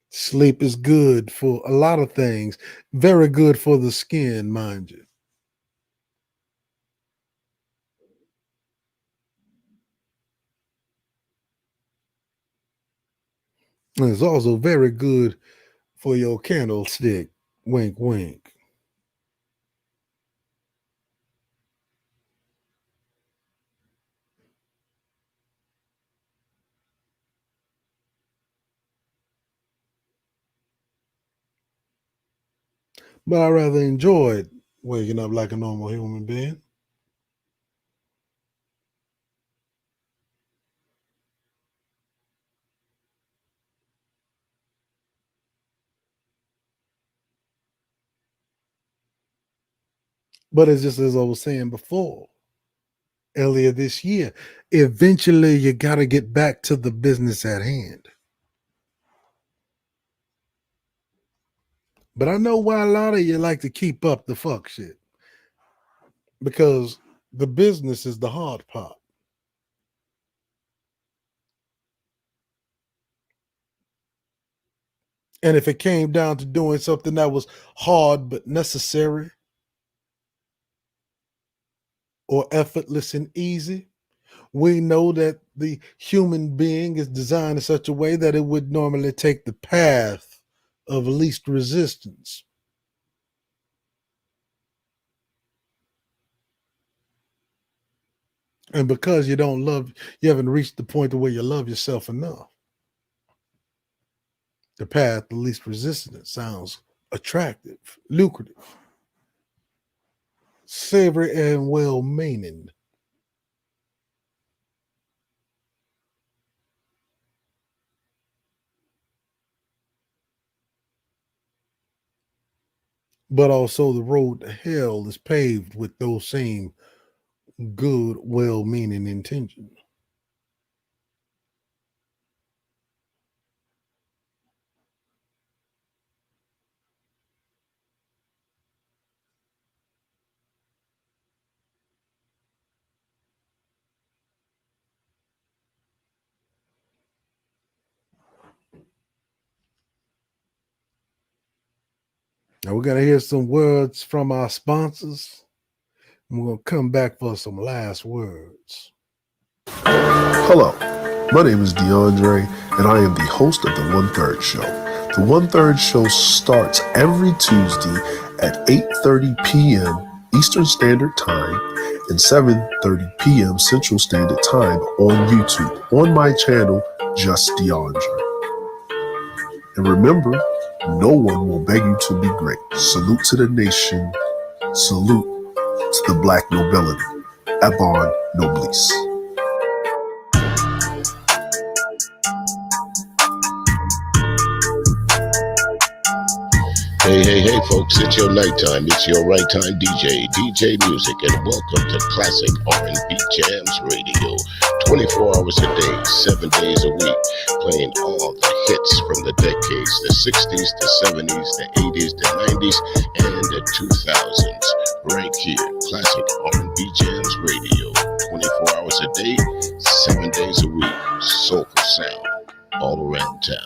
Sleep is good for a lot of things, very good for the skin, mind you. And it's also very good for your candlestick. Wink, wink. But I rather enjoyed waking up like a normal human being. But it's just as I was saying before, earlier this year, eventually you got to get back to the business at hand. But I know why a lot of you like to keep up the fuck shit because the business is the hard part. And if it came down to doing something that was hard but necessary or effortless and easy, we know that the human being is designed in such a way that it would normally take the path of least resistance. And because you haven't reached the point where you love yourself enough. The path of least resistance sounds attractive, lucrative, savory, and well meaning. But also, the road to hell is paved with those same good, well meaning intention. Now we're going to hear some words from our sponsors. And we're going to come back for some last words. Hello, my name is DeAndre, and I am the host of the One Third Show. The One Third Show starts every Tuesday at 8:30 p.m. Eastern Standard Time and 7:30 p.m. Central Standard Time on YouTube on my channel, Just DeAndre. And remember, no one will beg you to be great. Salute to the nation. Salute to the black nobility. Abon Noblesse. Hey, folks, it's your nighttime. It's your right time DJ Music, and welcome to Classic R&B Jams Radio. 24 hours a day, 7 days a week, playing all the hits from the decades, the 60s, the 70s, the 80s, the 90s, and the 2000s. Right here, Classic R&B Jams Radio. 24 hours a day, 7 days a week, soulful sound all around town.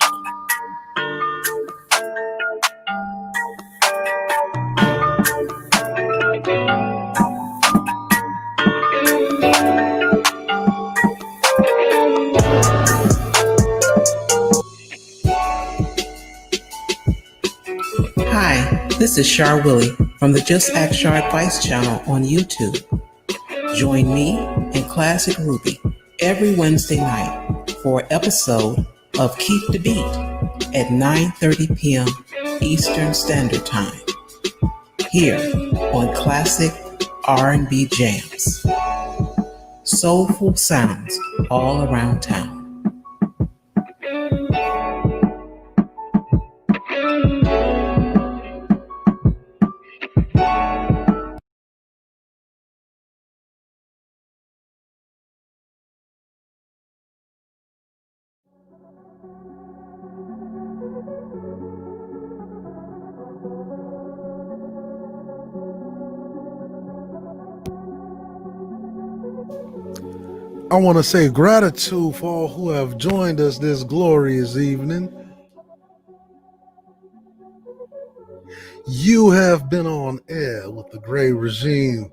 Hi, this is Char Willie from the Just Ask Char Advice channel on YouTube. Join me and Classic Ruby every Wednesday night for an episode of Keep the Beat at 9:30 p.m. Eastern Standard Time here on Classic R&B Jams. Soulful sounds all around town. I want to say gratitude for all who have joined us this glorious evening. You have been on air with the Gray Regime.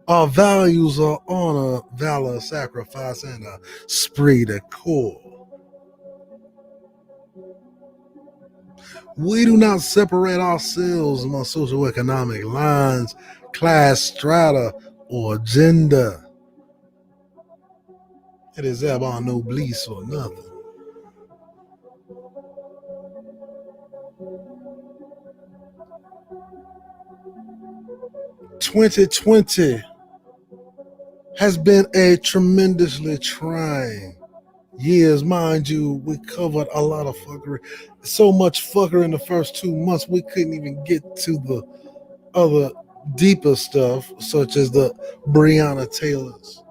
Our values are honor, valor, sacrifice, and a esprit de corps. We do not separate ourselves among socioeconomic lines, class strata, or gender. It is Abon Noblesse or nothing. "2020 has been a tremendously trying years. Mind you, we covered a lot of fuckery. So much fuckery in the first 2 months, we couldn't even get to the other deeper stuff, such as the Breonna Taylors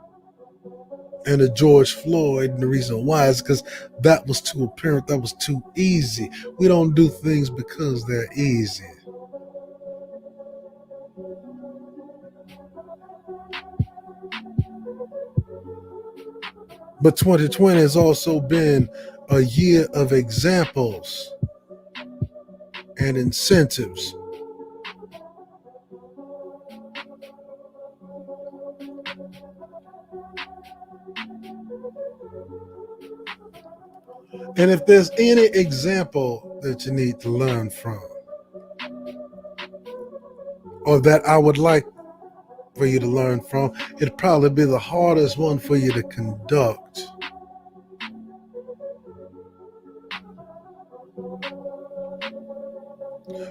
and the George Floyd. And the reason why is because that was too apparent, that was too easy. We don't do things because they're easy. But 2020 has also been a year of examples and incentives. And if there's any example that you need to learn from, or that I would like for you to learn from, it'd probably be the hardest one for you to conduct.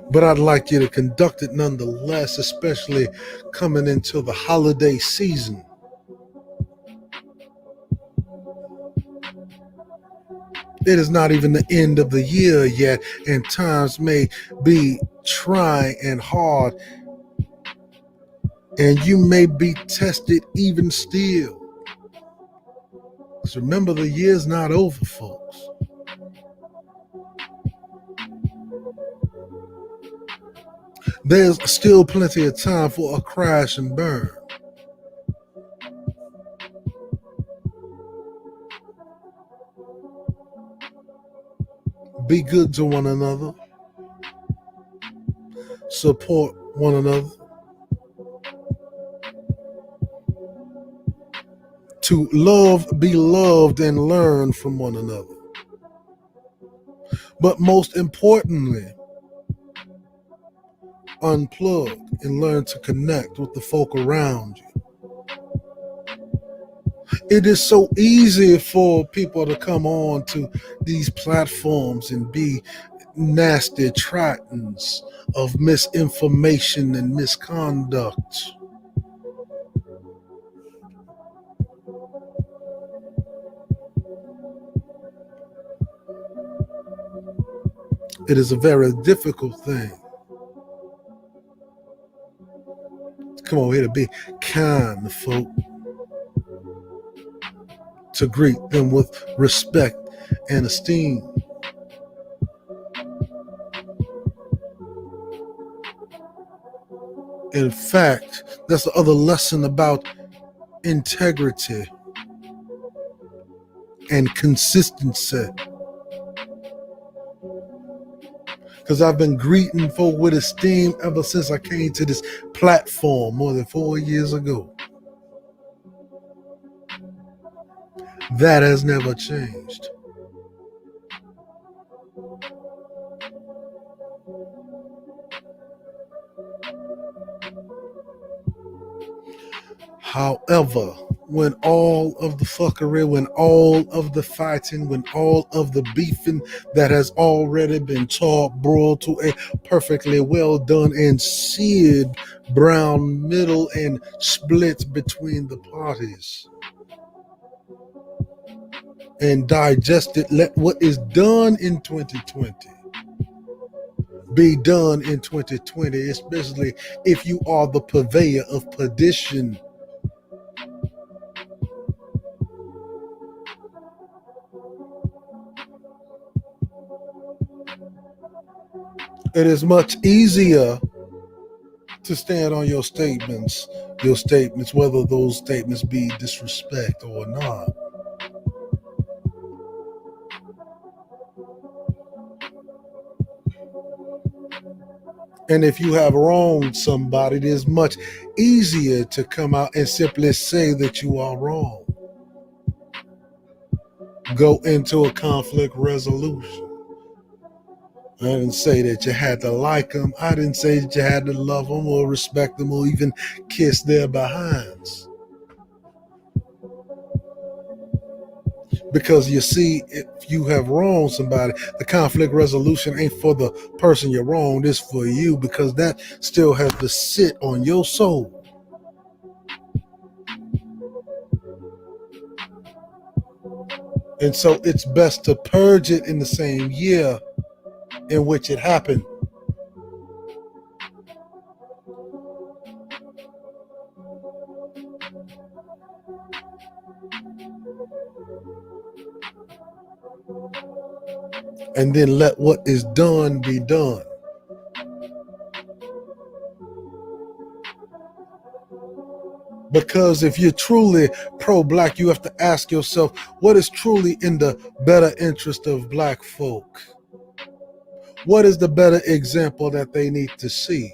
But I'd like you to conduct it nonetheless, especially coming into the holiday season. It is not even the end of the year yet, and times may be trying and hard And you may be tested even still. So remember, the year's not over, folks. There's still plenty of time for a crash and burn. Be good to one another. Support one another. To love, be loved, and learn from one another. But most importantly, unplug and learn to connect with the folk around you. It is so easy for people to come on to these platforms and be nasty tritons of misinformation and misconduct. It is a very difficult thing to come over here to be kind to folk, to greet them with respect and esteem. In fact, that's the other lesson about integrity and consistency. Because I've been greeting folk with esteem ever since I came to this platform more than 4 years ago. That has never changed. However, when all of the fuckery, when all of the fighting, when all of the beefing that has already been taught, broiled to a perfectly well done and seared brown middle and split between the parties and digested, let what is done in 2020 be done in 2020, especially if you are the purveyor of perdition. It is much easier to stand on your statements, whether those statements be disrespect or not. And if you have wronged somebody, it is much easier to come out and simply say that you are wrong. Go into a conflict resolution. I didn't say that you had to like them. I didn't say that you had to love them or respect them or even kiss their behinds. Because you see, if you have wronged somebody, the conflict resolution ain't for the person you wronged, it's for you, because that still has to sit on your soul. And so it's best to purge it in the same year in which it happened. And then let what is done be done. Because if you're truly pro-black, you have to ask yourself, what is truly in the better interest of black folk? What is the better example that they need to see?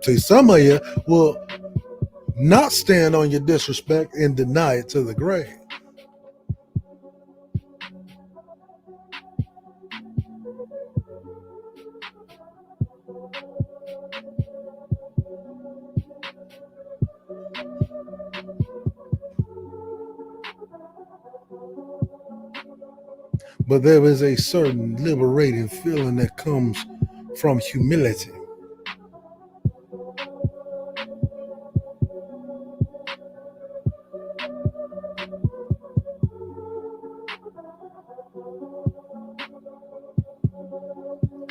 See, some of you will not stand on your disrespect and deny it to the grave. But there is a certain liberating feeling that comes from humility.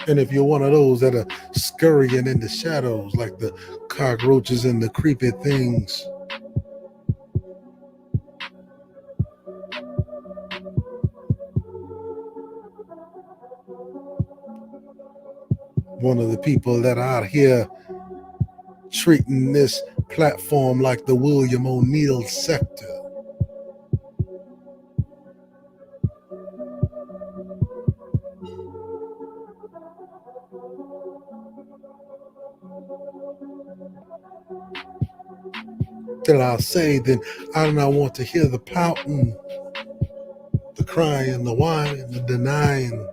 And if you're one of those that are scurrying in the shadows like the cockroaches and the creepy things, one of the people that are out here treating this platform like the William O'Neill sector. Till I'll say, then I do not want to hear the pouting, the crying, the whining, the denying.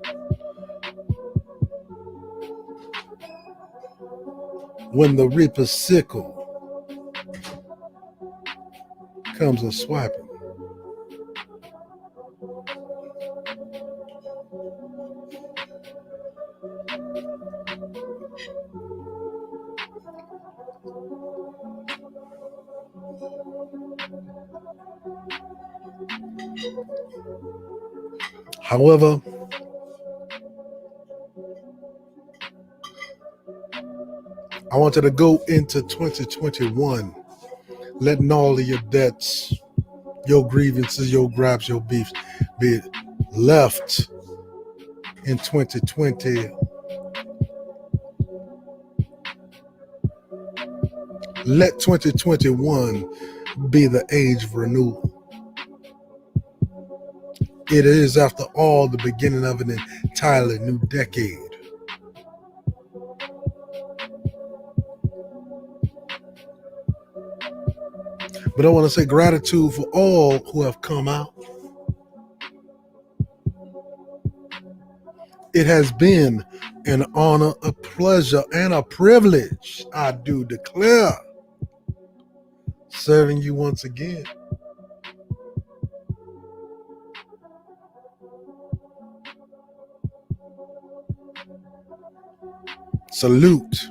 When the reaper's sickle comes a swiping. However, I want you to go into 2021 letting all of your debts, your grievances, your gripes, your beefs be left in 2020. Let 2021 be the age of renewal. It is, after all, the beginning of an entirely new decade. But I want to say gratitude for all who have come out. It has been an honor, a pleasure, and a privilege, I do declare, serving you once again. Salute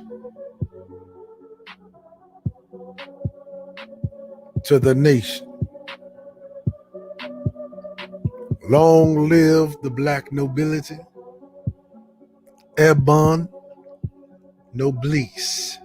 to the nation. Long live the black nobility. Ebon Noblesse.